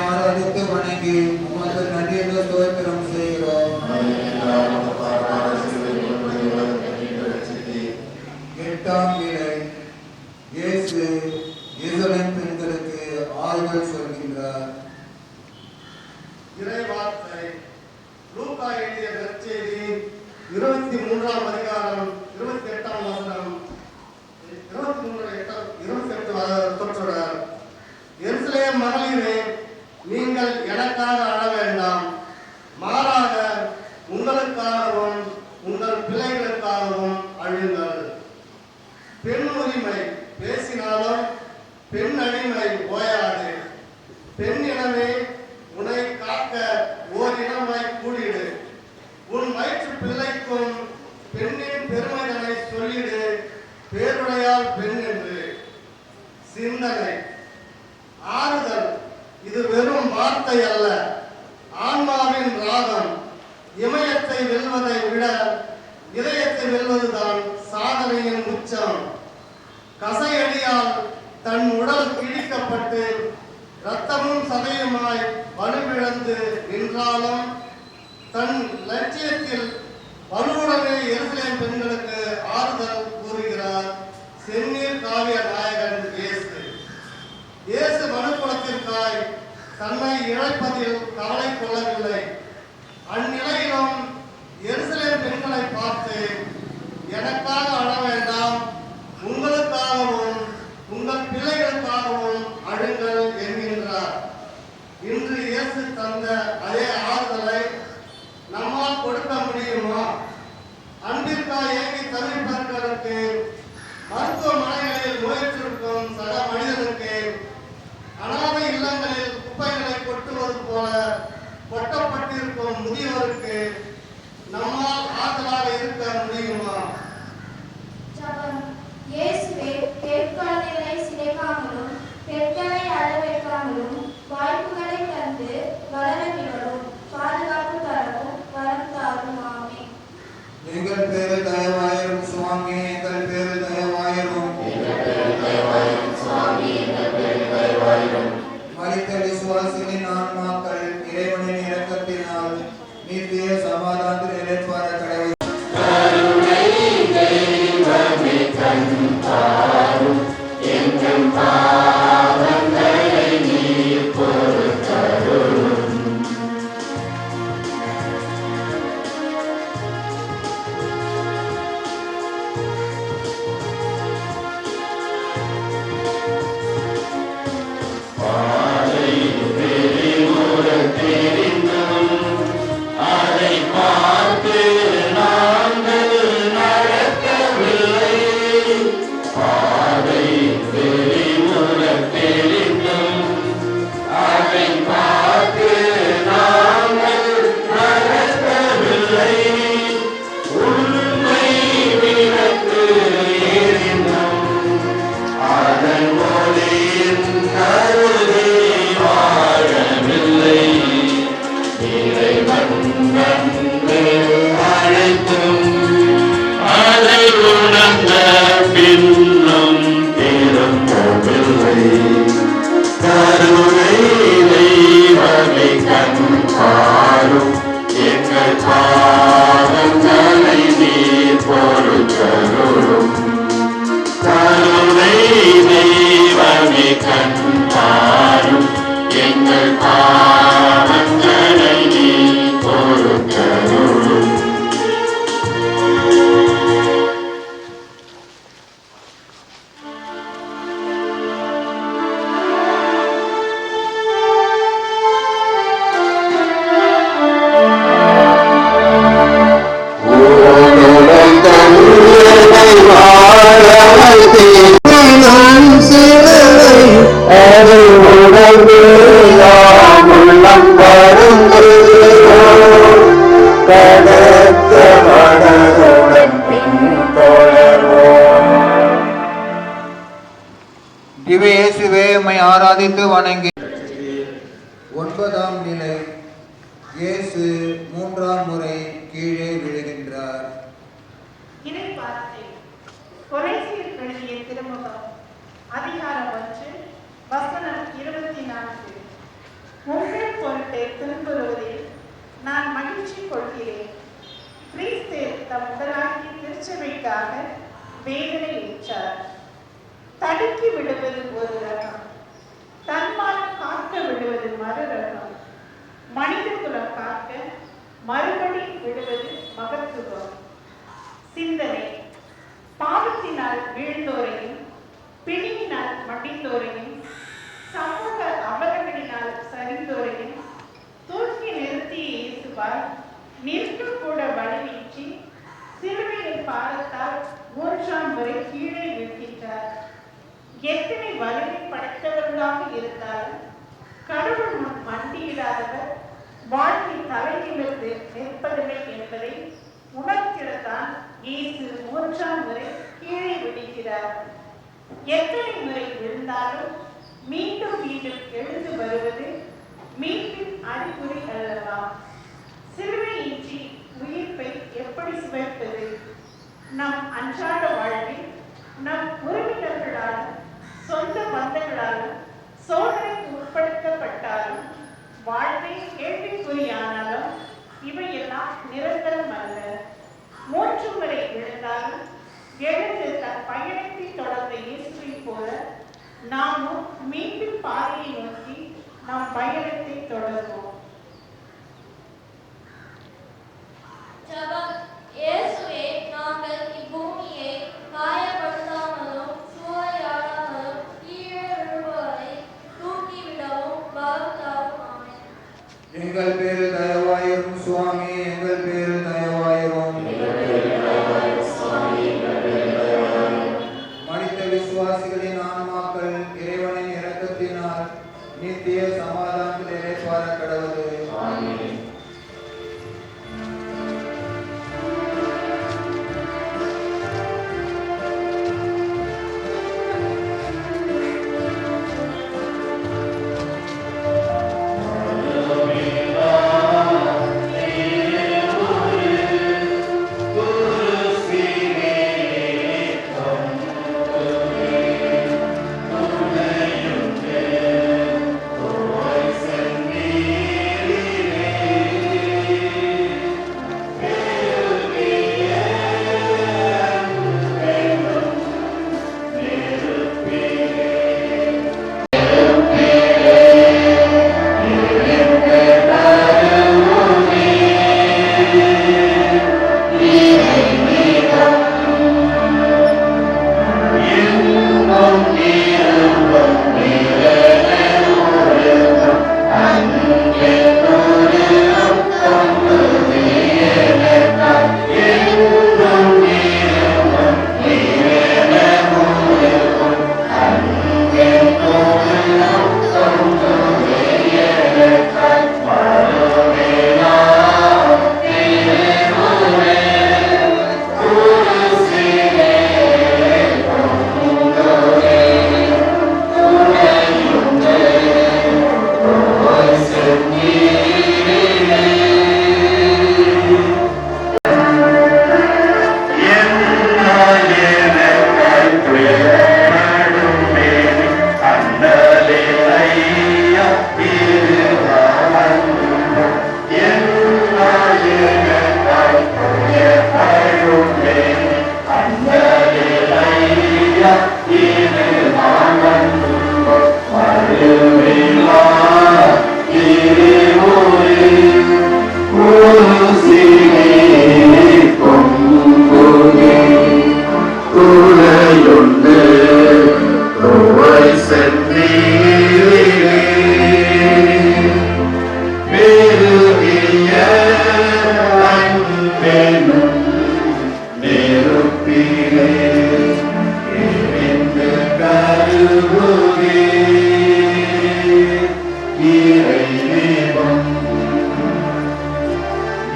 ஆராதித்து வணங்கி உமக்கு நன்றி என்று ஸ்தோத்திரம் செய்கிறோம். 8ஆம் வேளை இயேசு எருசலேம் பெண்களுக்கு ஆறுதல் சொல்கின்றார். இறைவார்த்தை லூக்கா எழுதிய நற்செய்தி 23ஆம் அதிகாரம் 28ஆம் வசனம் 28 சொற்றொடர். எருசலேம் மகளிரே, நீங்கள் எனக்காக அழ வேண்டாம், மாறாக உங்களுக்காகவும் உங்கள் பிள்ளைகளுக்காகவும் அழுங்கள். பெண் உரிமை பேசினாலும் பெண் அடிமை ஓயாது. பெண் இனமே, உன்னை காக்க ஓர் இனமாய் கூடிடு. உன் வயிற்று பிள்ளைக்கும் பெண்ணின் பெருமைதனை சொல்லிடு, பேருடையால் பெண் என்று. சிந்தனை ஆறுதல் இது வெறும் வார்த்தை அல்ல, ஆன்மாவின் ராகம். இமயத்தை வெல்வதை விட இதயத்தை வெல்வதுதான் சாதனையின் உச்சம். கசையடியால் தன் உடல் கிழிக்கப்பட்டு இரத்தமும் சதையுமாய் வலுவிழந்து நின்றாலும் தன் லட்சியத்தில் வலுவுடனே எருசலேம் பெண்களுக்கு ஆறுதல் கூறுகிறார் செந்நீர் காவிய நாயகன் இயேசு. இயேசு மனுக்குலத்திற்காய் தன்னை இழப்பதில் கவலை கொள்ளவில்லை. அந்நிலையிலும் எருசலேம் பெண்களை பார்த்து எனக்காக அழ வேண்டாம், உங்களுக்காகவும் உங்கள் பிள்ளைகளுக்காகவும் அழுங்கள் என்கின்றார். இன்று இயேசு தந்த அதே ஆறுதலை நம்மால் கொடுக்க முடியுமா? அன்பிற்காய் ஏங்கி தவிப்பவர்களுக்கு, மருத்துவமனைகளில் நோயுற்றிருக்கும் சக மனிதனுக்கு, அனாதை இல்லங்களில் குப்பைகளை கொட்டுவது போல கொட்டப்பட்டிருக்கும் முதியவருக்கு நம்மால் ஆறுதலாக இருக்க முடியுமா? இயேசுவே, பெண்குழந்தைகளை சிதைக்காமலும் பெண்களை அழ வைக்காமலும் வாய்ப்புகளை தந்து வளர விடவும் பாதுகாப்பு தரவும் வரம் தாரும். ஆமென். எங்கள் பேரில் தயவாயிரும் சுவாமி, எங்கள் பேரில் தயவாயிரும். மரித்த விசுவாசிகளின் ஆன்மாக்கள் இறைவனின் இரக்கத்தினால் நித்திய சமாதானத்தில் இளைப்பாற கடவுள். அழைத்தும் அதை உணர்ந்த பின்னும் திரும்பவில்லை. கருணை தெய்வமே கண் பாரும், எங்கள் பாவங்களை நீர் பொறுத்தருளும். கருணை தெய்வமே கண் பாரும், எங்கள் பாவங்களை நீர் பொறுத்தருளும். திவ்ய இயேசுவே, உம்மை ஆராதித்து வணங்கி. 9ஆம் நிலை. இயேசு 3ஆம் முறை கீழே விழுகின்றார். இதை வார்த்தை கொலைசீர் எழுதிய திருமுகம் அதிகாரம் 1 வசனம் 24. உங்கள் பொருட்டு துன்புறுவதில் நான் மகிழ்ச்சி கொள்கிறேன். கிறிஸ்து தம் உடலாகிய திருச்சபைக்காக வேதனை ஏற்றார். தடுக்கி விடுவது ஒரு ரகம், தன்மானம் காக்க விடுவது மறு ரகம். மனித குலம் காக்க மறுபடி விடுவது மகத்துவம். சிந்தனை: பாவத்தினால் வீழ்ந்தோரையும் பிணியினால் மடிந்தோரையும் சமூக அமரங்களினால் சரிந்தோரையும் தூக்கி நிறுத்திய இயேசுவால் நிற்கும் கூட வலியின்றி சிலுவையின் பாரத்தால் 3ஆம் முறை கீழே வீழ்கின்றார். எத்தனை வலிமை படைத்தவர்களாக இருந்தாலும் கடவுள் முன் மண்டியிடாதவர் வாழ்வில் தலை நிமிர்ந்து நிற்பதில்லை என்பதை உணர்த்திடத்தான் இயேசு 3ஆம் முறை கீழே விடுகிறார். எத்தனை முறை விழுந்தாலும் மீண்டும் மீண்டும் எழுந்து வருவது மீட்பின் அறிகுறி அல்லவா? சிலுவையின்றி உயிர்ப்பை எப்படி சுவைப்பது? நம் அன்றாட வாழ்வில் நம் உறவினர்களாலும் சொந்த பந்தங்களாலும் சோதனைக்கு உட்படுத்தப்பட்டாலும் வாழ்வை கேள்விக்குறியானாலும் இவையெல்லாம் நிரந்தரம் அல்ல. 3 முறை எழுந்தாலும் எழுந்து தன் பயணத்தை தொடர்ந்த இயேசுவை போல நாமும் மீண்டும் பாதையை நோக்கி நம் பயணத்தை தொடர்வோம். இயேசுவே, நாங்கள் இப்பூமியை காயப்படுத்தாமலும் சூறையாடாமலும் கீழே விழுவதை தூக்கிவிடவும் வருந்தாவும். ஆமென். எங்கள் பேரில் தயவாயிரும் சுவாமி, எங்கள் பேரில் தயவாயிரும். மனித விசுவாசிகளின் ஆன்மாக்கள் இறைவனின் இரக்கத்தினால் நித்திய சமாதானத்தில் இறைப்பார கடவுளே. Oh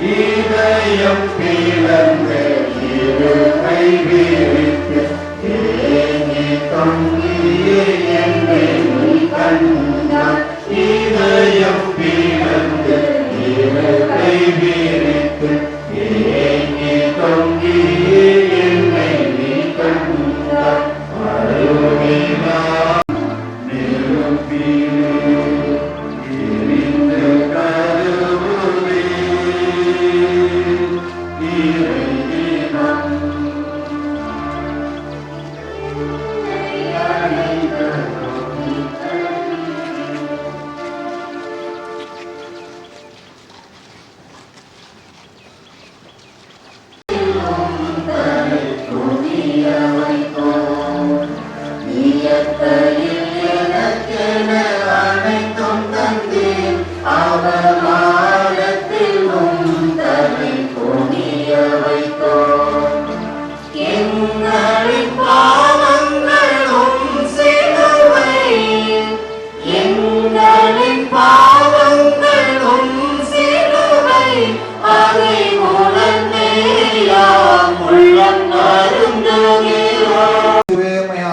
இதயம் பிளந்து இரு கை விரித்து ஏங்கி தொங்கியே என்னை நீ கண்டாய். இதயம் பிளந்து இரு கை விரித்து ஏங்கி தொங்கியே என்னை நீ கண்டாய். அருளினாய் நெருப்பிலே எரிந்து கருவுமே இறையினம்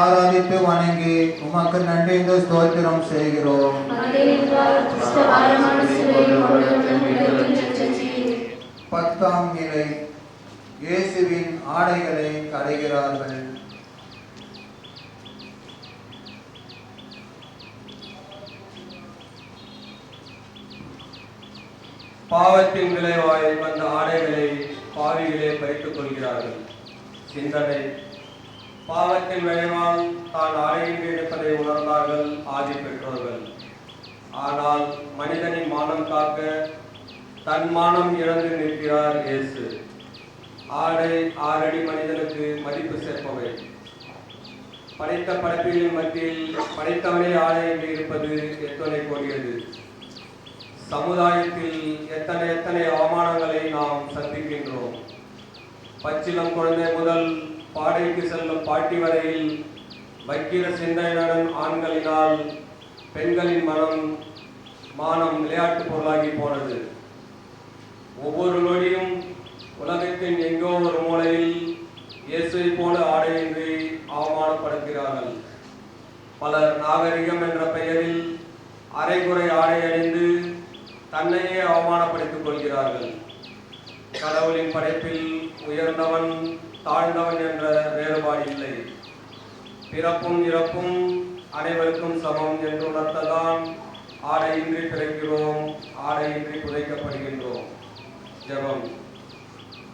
ஆராதித்து வணங்கி உமக்கு நன்றி ஸ்தோத்திரம் செய்கிறோம். பத்தாம் நிலை இயேசுவின் ஆடைகளை களைகிறார்கள். பாவத்தின் விளைவாய் வந்த ஆடைகளை பாவிகளே பறித்துக் கொள்கிறார்கள். சிந்தனை: பாவத்தின் விளைவால் தான் ஆடையின்றி இருப்பதை உணர்ந்தார்கள் ஆதி பெற்றோர்கள். ஆனால் மனிதனின் மானம் காக்க தன் மானம் இழந்து நிற்கிறார் இயேசு. ஆடை 6 அடி மனிதனுக்கு மதிப்பு சேர்ப்பவை. படைத்த படைப்புகளின் மத்தியில் படைத்தவனே ஆடையின்றி இருப்பது எத்தனை கொடியது. சமுதாயத்தில் எத்தனை அவமானங்களை நாம் சந்திக்கின்றோம். பச்சிலம் குழந்தை முதல் பாடைக்கு செல்லும் பாட்டி வரையில் வக்கிர சிந்தையுடன் ஆண்களினால் பெண்களின் மானம் விளையாட்டு பொருளாகி போனது. ஒவ்வொரு நொடியும் உலகத்தின் எங்கோ ஒரு மூலையில் இயேசுவை போல ஆடையின்றி அவமானப்படுகிறார்கள். பலர் நாகரிகம் என்ற பெயரில் அரைகுறை ஆடை அணிந்து தன்னையே அவமானப்படுத்திக் கொள்கிறார்கள். கடவுளின் படைப்பில் உயர்ந்தவன் தாழ்ந்தவன் என்ற வேறுபாடு இல்லை. பிறப்பும் இறப்பும் அனைவருக்கும் சமம் என்று உணர்த்ததான் ஆடையின்றி பிறக்கிறோம், ஆடையின்றி புதைக்கப்படுகின்றோம். ஜெபம்: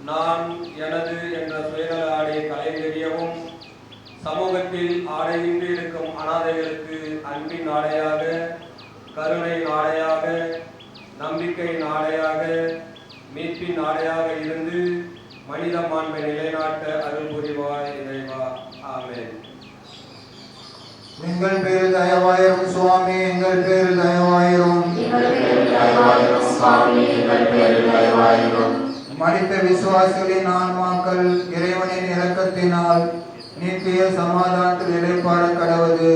நான் எனது என்ற சுயநல ஆடையை களைந்தெறியவும், சமூகத்தில் ஆடையின்றி இருக்கும் அனாதைகளுக்கு அன்பின் ஆடையாக, கருணையின் ஆடையாக, நம்பிக்கையின் ஆடையாக, மீட்பின் ஆடையாக இருந்து மனித மாண்பை நிலைநாட்ட அருள் புரிவாய் இறைவா. ஆமென். எங்கள் பேரில் தயவாயிரும் சுவாமி, எங்கள் பேரில் தயவாயிரும். மரித்த விசுவாசிகளின் ஆன்மாக்கள் இறைவனின் இரக்கத்தினால் நித்திய சமாதானத்தில் இளைப்பாற கடவுது.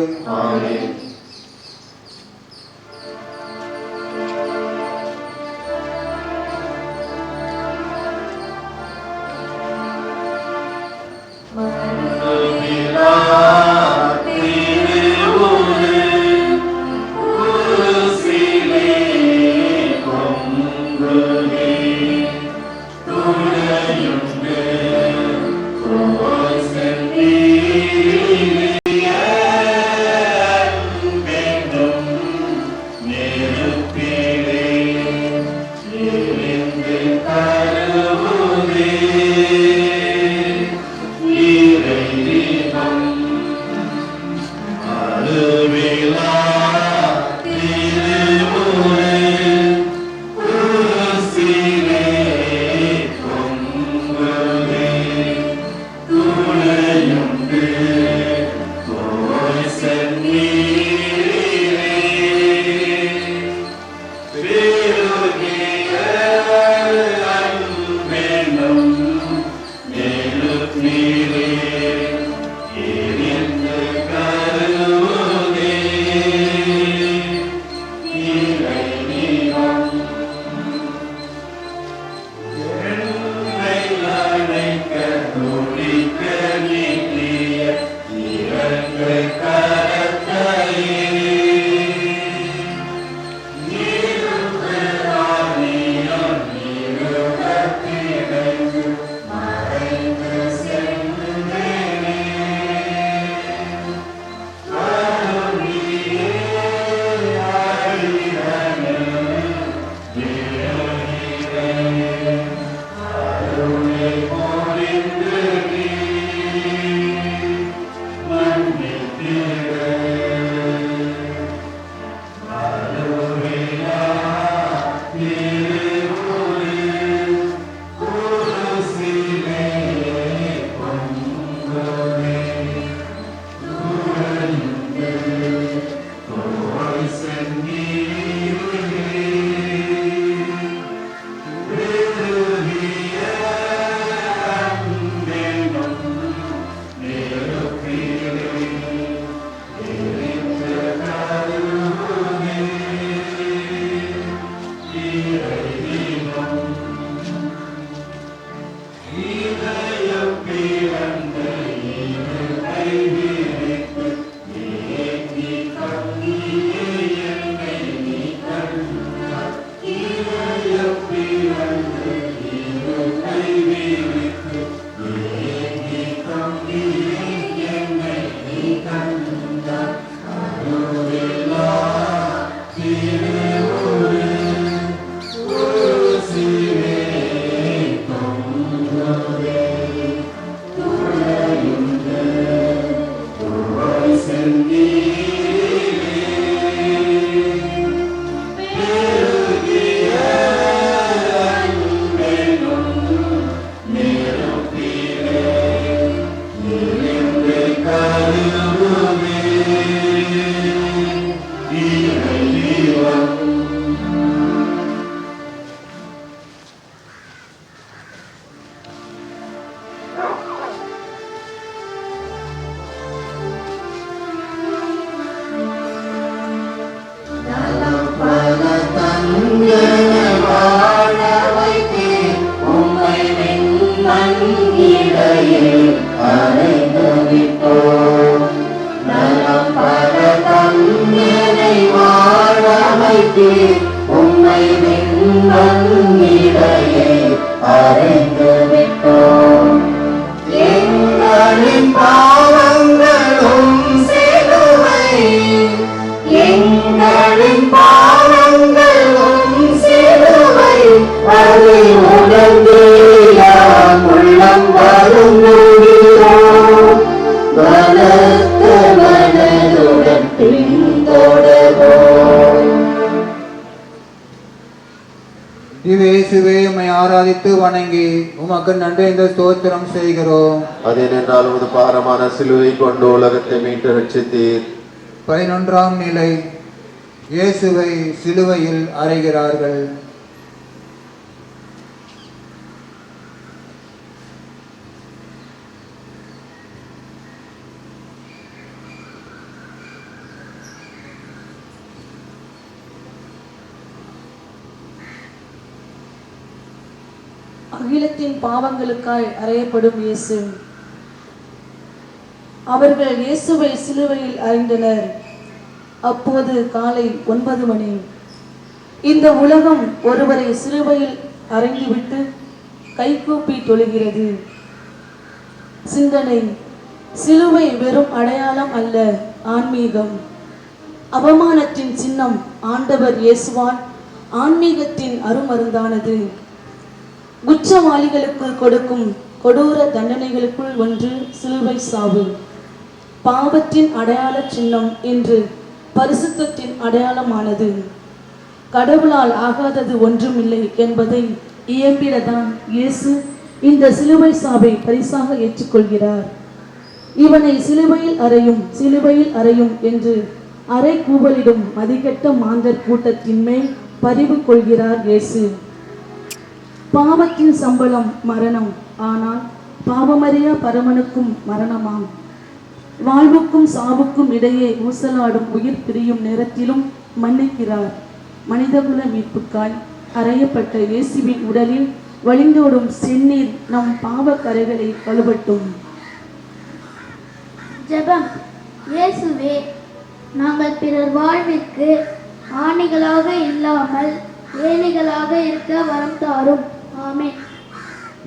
அறைந்து விட்டோம். நலம் பல தந்தனை வாழ வைத்தீர், உம்மை விண்வங்கிடையே அறைந்து விட்டோம். எங்களின் பாவங்களும் சிலுவை, எங்களின் பாவங்களும் சிலுவை, அதை உணர்ந்தேயாம் உள்ளம் வருந்துகிறோம். பலத்த மனதுடன் பின்தொடர்வோம். இயேசுவே, உம்மை ஆராதித்து வணங்கி உமக்கு நன்றி இந்த ஸ்தோத்திரம் செய்கிறோம். அதேனென்றால் உமது பாரமான சிலுவை கொண்டு உலகத்தை மீட்டு ரட்சித்தீர். 11ஆம் நிலை. இயேசுவை சிலுவையில் அறைகிறார்கள். அகிலத்தின் பாவங்களுக்காய் அறையப்படும் இயேசு. அவர்கள் இயேசுவை சிலுவையில் அறைந்தனர். அப்போது காலை 9 மணி. இந்த உலகம் ஒருவரை சிலுவையில் அறைந்துவிட்டு கைகூப்பி தொழுகிறது. சிந்தனை: சிலுவை வெறும் அடையாளம் அல்ல, ஆன்மீகம். அவமானத்தின் சின்னம் ஆண்டவர் இயேசுவான் ஆன்மீகத்தின் அருமருந்தானது. குற்றவாளிகளுக்கு கொடுக்கும் கொடூர தண்டனைகளுக்குள் ஒன்று சிலுவை சாவு. பாவத்தின் அடையாள சின்னம் என்று பரிசுத்தத்தின் அடையாளமானது. கடவுளால் ஆகாதது ஒன்றுமில்லை என்பதை இயம்பிடதான் இயேசு இந்த சிலுவை சாவை பரிசாக ஏற்றுக்கொள்கிறார். இவனை சிலுவையில் அறையும், சிலுவையில் அறையும் என்று அறை கூவலிடும் மதிகெட்ட மாந்தர் கூட்டத்தின் மேல் பரிவு கொள்கிறார் இயேசு. பாவத்தின் சம்பளம் மரணம், ஆனால் பாவமறியா பரமனுக்கும் மரணமாம். வாழ்வுக்கும் சாவுக்கும் இடையே ஊசலாடும் உயிர் பிரியும் நேரத்திலும் மன்னிக்கிறார். மனிதகுல மீட்புக்காய் அறையப்பட்ட இயேசுவின் உடலில் வழிந்தோடும் செந்நீர் நம் பாவ கரைகளை கழுவட்டும். ஜெபம். இயேசுவே, நாங்கள் பிறர் வாழ்விற்கு ஆணிகளாக இல்லாமல் ஏணிகளாக இருக்க வரம் தாரும். ஆமென்.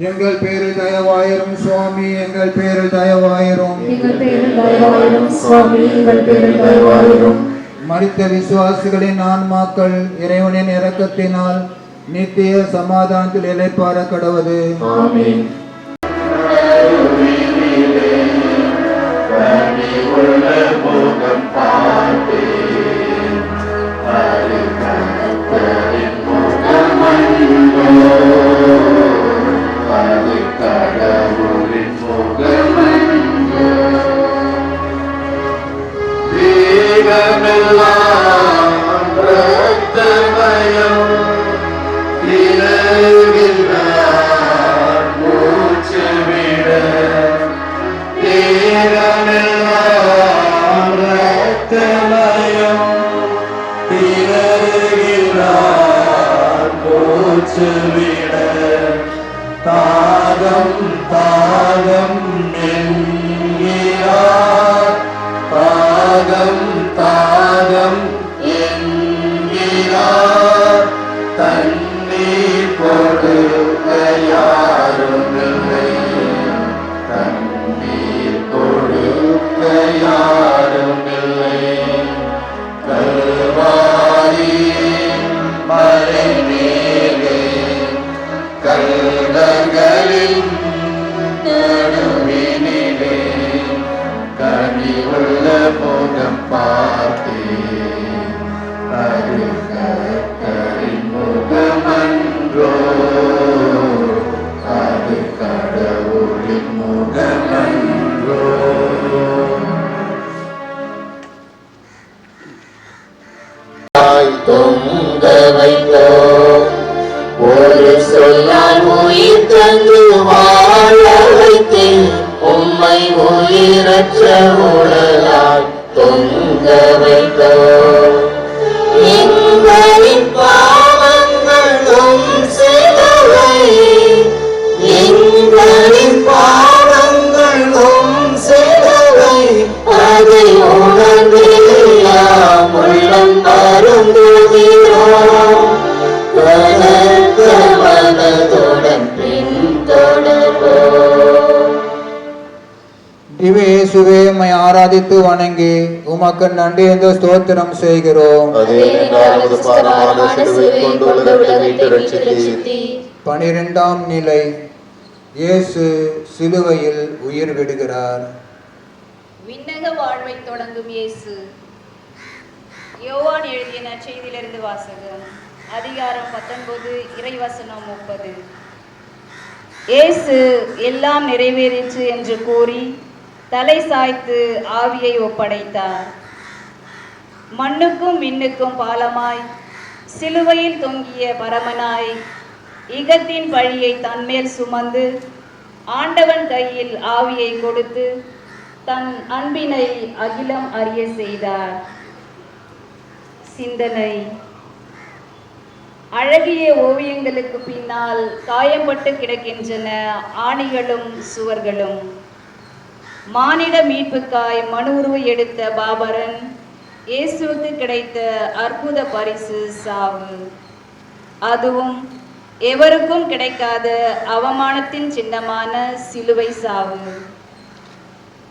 எங்கள் பேரில் தயவாயிரும் சுவாமி, எங்கள் பேரில் தயவாயிரும். எங்கள் பேரில் தயவாயிரும் சுவாமி, எங்கள் பேரில் தயவாயிரும். மரித்த விசுவாசிகளின் ஆன்மாக்கள் இறைவனின் இரக்கத்தினால் நித்திய சமாதானத்தில் இளைப்பாற கடவது. ஆமென். தாகம் தாகம் என்கிறார், தாகம் தாகம் என்கிறார். தண்ணீர் கொடுக்க யாரும் இல்லை, தண்ணீர் கொடுக்க யாரும் இல்லை. கல்வாரி மலை மேலே கல்வர்களின் நடுவினிலே கனிவுள்ள முகம் பார்த்தேன், அது கர்த்தரின் முகமன்றோ, அது கடவுளின் முகமன்றோ. தொங்க வைத்தோம், ஒரு சொல்லால் உயிர் தந்து வாழ வைத்தேன், உம்மை உயிரற்ற உடலால் தொங்க வைத்தோம். எங்களின் பாவங்களும் சிலுவை, எங்களின் பாவங்களும் இயேசுவே உம்மை ஆராதித்து வணங்கி உமக்கு நன்றி என்று ஸ்தோத்திரம் செய்கிறோம். 12ஆம் நிலை, இயேசு சிலுவையில் உயிர் விடுகிறார். விண்ணக வாழ்வை தொடங்கும் இயேசு. யோவான் எழுதிய நற்செய்தியிலிருந்து வாசகம். அதிகாரம் 19, இறைவசனம் 30. இயேசு எல்லாம் நிறைவேறிற்று என்று கூறி தலை சாய்த்து ஆவியை ஒப்படைத்தார். மண்ணுக்கும் விண்ணுக்கும் பாலமாய் சிலுவையில் தொங்கிய பரமனாய் இகத்தின் பழியை தன்மேல் சுமந்து ஆண்டவன் கையில் ஆவியை கொடுத்து தன் அன்பினை அகிலம் அறிய செய்தார். சிந்தனை. அழகிய ஓவியங்களுக்கு பின்னால் காயப்பட்டு கிடக்கின்றன ஆணிகளும் சுவர்களும். மானிட மீட்புக்காய் மனு உருவை எடுத்த பாபரன் இயேசுவுக்கு கிடைத்த அற்புத பரிசு சாவு. அதுவும் எவருக்கும் கிடைக்காத அவமானத்தின் சின்னமான சிலுவை சாவு.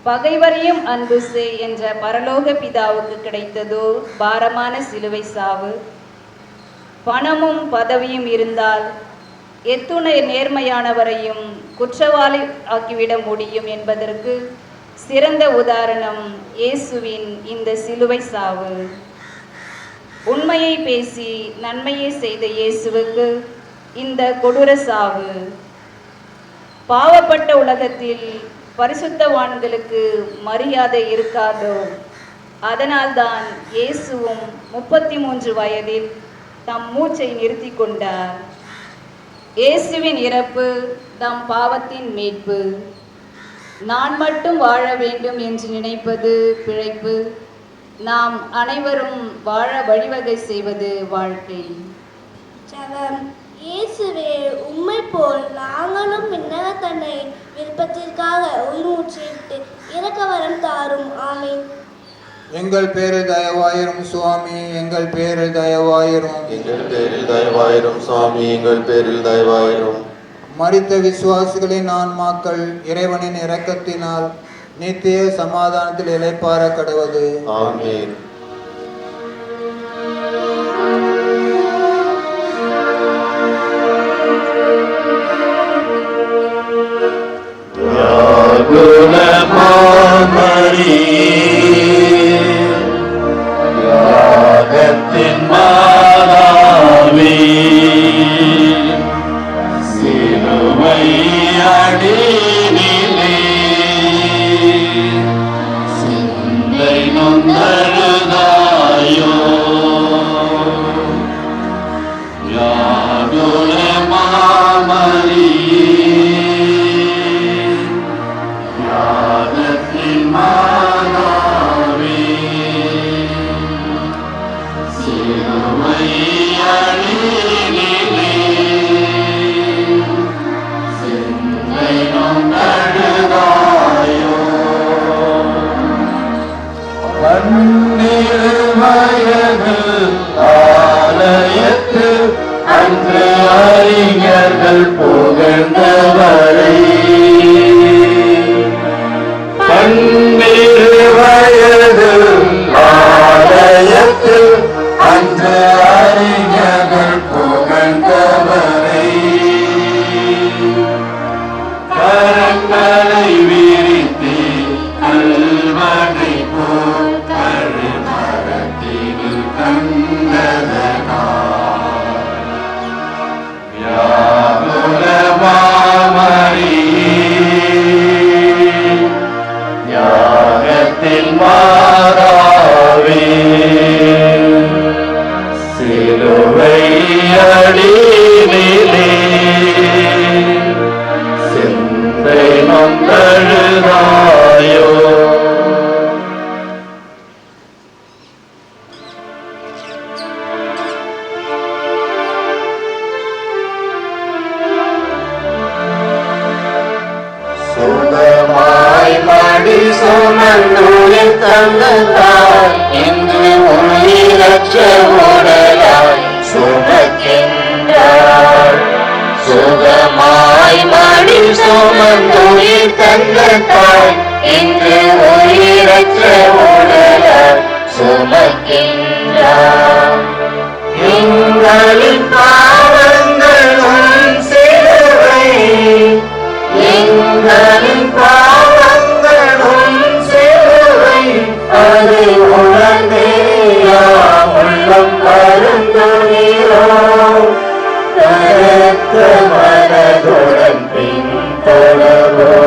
பகைவரையும் அன்பு செய் என்ற பரலோக பிதாவுக்கு கிடைத்ததோ பாரமான சிலுவை சாவு. பணமும் பதவியும் இருந்தால் எத்துணை நேர்மையானவரையும் குற்றவாளி ஆக்கிவிட முடியும் என்பதற்கு சிறந்த உதாரணம் இயேசுவின் இந்த சிலுவை சாவு. உண்மையை பேசி நன்மையை செய்த இயேசுவுக்கு இந்த கொடூர சாவு. பாவப்பட்ட உலகத்தில் பரிசுத்தவான்களுக்கு மரியாதை இருக்காதோ? அதனால்தான் இயேசுவும் 33 வயதில் தம் மூச்சை நிறுத்தி கொண்டார். இயேசுவின் இறப்பு தம் பாவத்தின் மீட்பு. நான் மட்டும் வாழ வேண்டும் என்று நினைப்பது பிழைப்பு. நாம் அனைவரும் வாழ வழிவகை செய்வது வாழ்க்கை. ஜெபம். இயேசுவே, உம்மை போல் நாங்களும் விண்ணக தன்னை விருப்பத்திற்காக உயிர்மூச்சிட்டு இறக்க வரம் தாரும். ஆமீன். எங்கள் பேரில் தயவாயிரும் சுவாமி, எங்கள் பேரில் தயவாயிரும். எங்கள் பேரில் தயவாயிரும் சுவாமி, எங்கள் பேரில் தயவாயிரும். மரித்த விசுவாசிகளின் ஆன்மாக்கள் இறைவனின் இரக்கத்தினால் நித்திய சமாதானத்தில் இளைப்பாற கடவது. ஆமென். யாகத்தின் மாதாவே, சிலுவை அடியிலே சிந்தை நொந்தழுதாயோ, யாதுல மாமரியே, யாகத்தின் மாதாவே, சிலுவை அடியிலே சிந்தை நொந்தழுதாயோ, பன்னிரு வயது ஆலயத்து அன்று அறிஞர்கள் புகழ்ந்தவரை, பன்னிரு வயது ஆலயத்து அன்று அறிஞர்கள் புகழ்ந்தவரை, கரங்களை விரித்து கல்வனை போல் கழுமரத்தில் கண்டதனால், யாகுல மாமரியே, யாகத்தில் மாதாவே, சிலுவை அடியிலே சிந்தை நொந்தழுதாயோ. சுகமாய் மடி சுமந்துயிர் தந்தாய், இன்று உயிரற்ற உடலாய் சுமக்கின்றாய். சுகமாய் மடி சுமந்துயிர் தந்தாய், இன்று உயிரற்ற உடலாய் சுமக்கின்றார். எங்களின் பாவங்களும் சிலுவை, எங்களின் பாவங்களும் சிலுவை, அது உணர்ந்தே உள்ளம் வருந்துகிறோம். கருத்த மனதுடன் பின்தொடர்வோம்.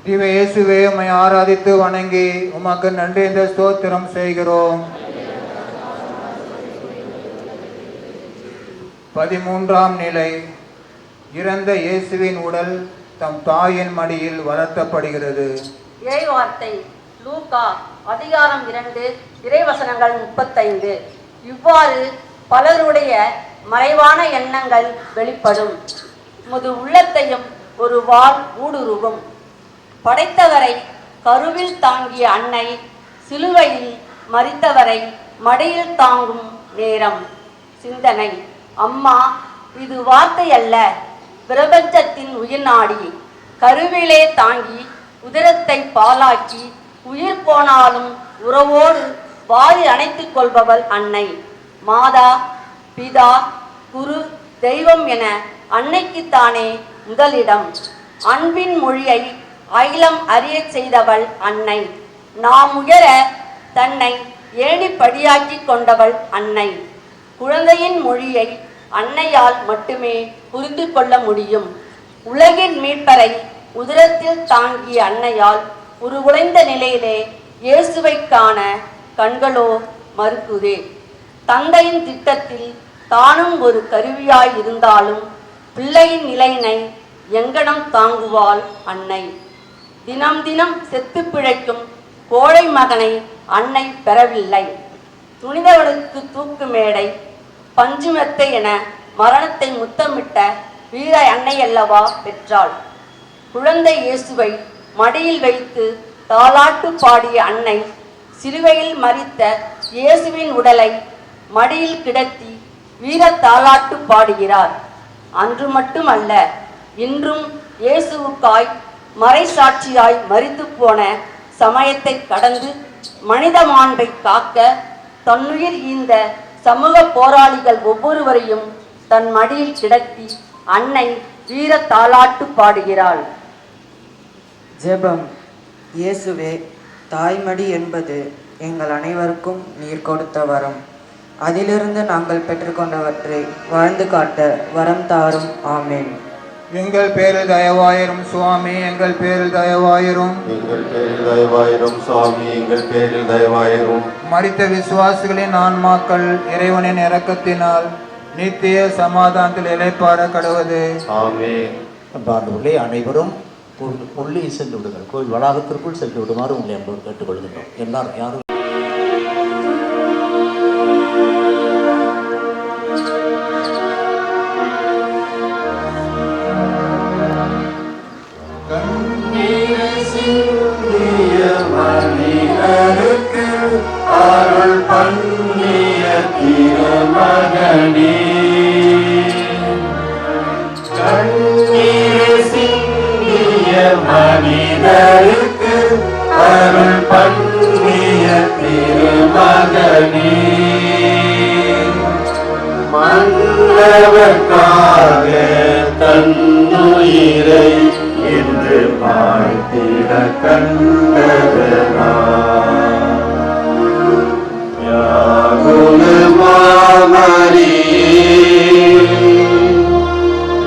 திவ்ய இயேசுவே, உம்மை ஆராதித்து வணங்கி உமக்கு நன்றி இந்த ஸ்தோத்திரம் செய்கிறோம். 13ஆம் நிலை. இறந்த இயேசுவின் உடல் தம் தாயின் மடியில் வளர்த்தப்படுகிறது. இறைவார்த்தை லூக்கா அதிகாரம் 2 இறைவசனங்கள் 35. இவ்வாறு பலருடைய மறைவான எண்ணங்கள் வெளிப்படும். முது உள்ளத்தையும் ஒரு வாள் ஊடுருவும். படைத்தவரை கருவில் தாங்கிய அன்னை சிலுவையில் மரித்தவரை மடியில் தாங்கும் நேரம். சிந்தனை: அம்மா, இது வார்த்தை அல்ல, பிரபஞ்சத்தின் உயிர்நாடி. கருவிலே தாங்கி உதிரத்தை பாலாக்கி உயிர் போனாலும் உறவோடு வாரி அணைத்துக் கொள்பவள் அன்னை. மாதா, பிதா, குரு, தெய்வம் என அன்னைக்குத்தானே முதலிடம். அன்பின் மொழியை அகிலம் அறிய செய்தவள் அன்னை. நாம் உயர தன்னை ஏணிப்படியாக்கி கொண்டவள் அன்னை. குழந்தையின் மொழியை அன்னையால் மட்டுமே புரிந்து கொள்ள முடியும். உலகின் மீட்பரை உதிரத்தில் தாங்கிய அன்னையால் உருகுலைந்த நிலையிலே இயேசுவை காண கண்களோ மறுக்குதே. தந்தையின் திட்டத்தில் தானும் ஒரு கருவியாய் இருந்தாலும் பிள்ளையின் நிலையினை எங்கனம் தாங்குவாள் அன்னை. தினம் தினம் செத்து பிழைக்கும் கோழை மகனை அன்னை பெறவில்லை. துணிந்தவனுக்கு தூக்கு மேடை, பஞ்சுமெத்தை என மரணத்தை முத்தமிட்ட வீர அன்னை அல்லவா பெற்றாள். குழந்தை இயேசுவை மடியில் வைத்து தாலாட்டு பாடிய அன்னை சிலுவையில் மரித்த இயேசுவின் உடலை மடியில் கிடத்தி வீர தாலாட்டு பாடுகிறார். அன்று மட்டுமல்ல, இன்றும் இயேசுவுக்காய் மறைசாட்சியாய் மரித்து போன சமயத்தை கடந்து மனித மாண்பை காக்க தன்னுயிர் ஈந்த சமூக போராளிகள் ஒவ்வொருவரையும் தன் மடியில் கிடத்தி அன்னை வீர தாலாட்டு பாடுகிறாள். ஜெபம். இயேசுவே, தாய்மடி என்பது எங்கள் அனைவருக்கும் நீர் கொடுத்த வரம். அதிலிருந்து நாங்கள் பெற்றுக்கொண்டவற்றை வாழ்ந்து காட்ட வரம் தாரும். ஆமேன். எங்கள் பேரில் தயவாயிரும் சுவாமி, எங்கள் பேரில் தயவாயிரும். எங்கள் பேரில் தயவாயிரும் சுவாமி, எங்கள் பேரில் தயவாயிரும். மரித்த விசுவாசிகளின் ஆன்மாக்கள் இறைவனின் இரக்கத்தினால் நித்திய சமாதானத்தில் இளைப்பாற கடவுது. ஆமென். அன்பார்ந்தவர்களே, அனைவரும் உள்ளே சென்று விடுங்கள். கோயில் வளாகத்திற்குள் சென்று விடுமாறு உங்களை அன்போடு கேட்டுக்கொள்கின்றோம். எல்லாரும் யாரும் அருள் பண்ணிய திருமகனே, கண்ணீர் சிந்திய மனிதருக்கு அருள் பண்ணிய திருமகனே, மன்னவர்க்காக தன்னுயிரை என்று மாய்த்திட கண்டவரா,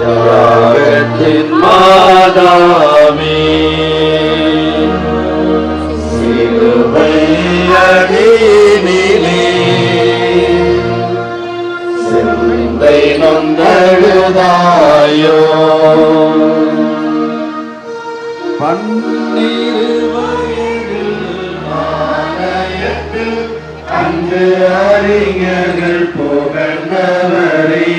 யாகத்தின் மாதாமே, சிலுவை அடியினிலே சிந்தை நொந்தழுதாயோ, அன்று அறிஞர்கள் புகழ்ந்தவரே,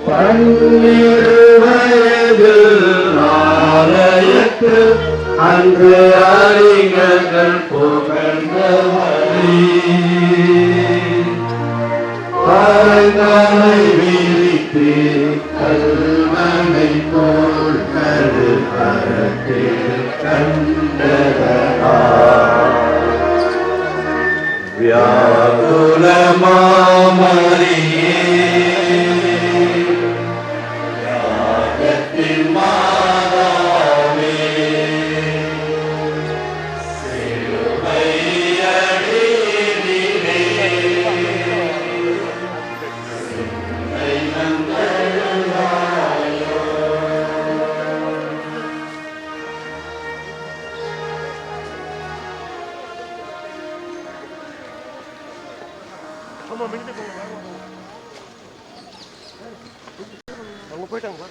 12 வயதில் ஆலயத்தில் அன்று அறிஞர்கள் புகழ்ந்தவரே, பாய்தலை விரித்து கல்மனை போல் போயிட்டாங்க.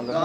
அந்த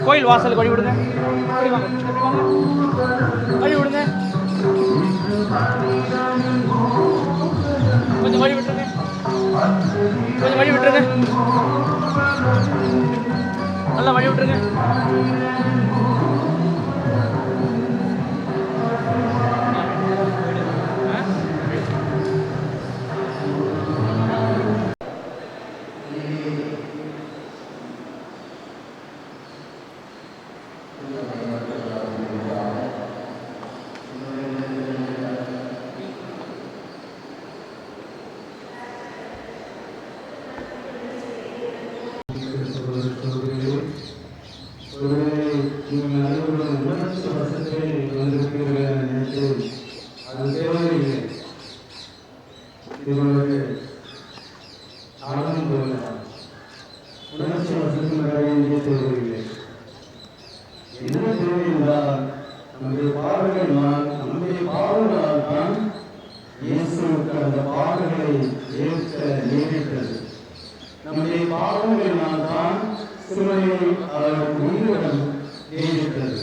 கோயில் வாசல் வழி விடுங்க. வழி விடுங்க. கொஞ்சம் வழி விட்டுருங்க. கொஞ்சம் வழி விட்டுருங்க. நல்லா வழி விட்டுருங்க. நம்முடைய பாவங்களால் தான் இயேசுவுக்கு அந்த பாவங்களை ஏற்க நேரிட்டது. நம்முடைய பாவங்களினால் தான் சிலுவையில் அவர் உயிரிடம் நேரிட்டது.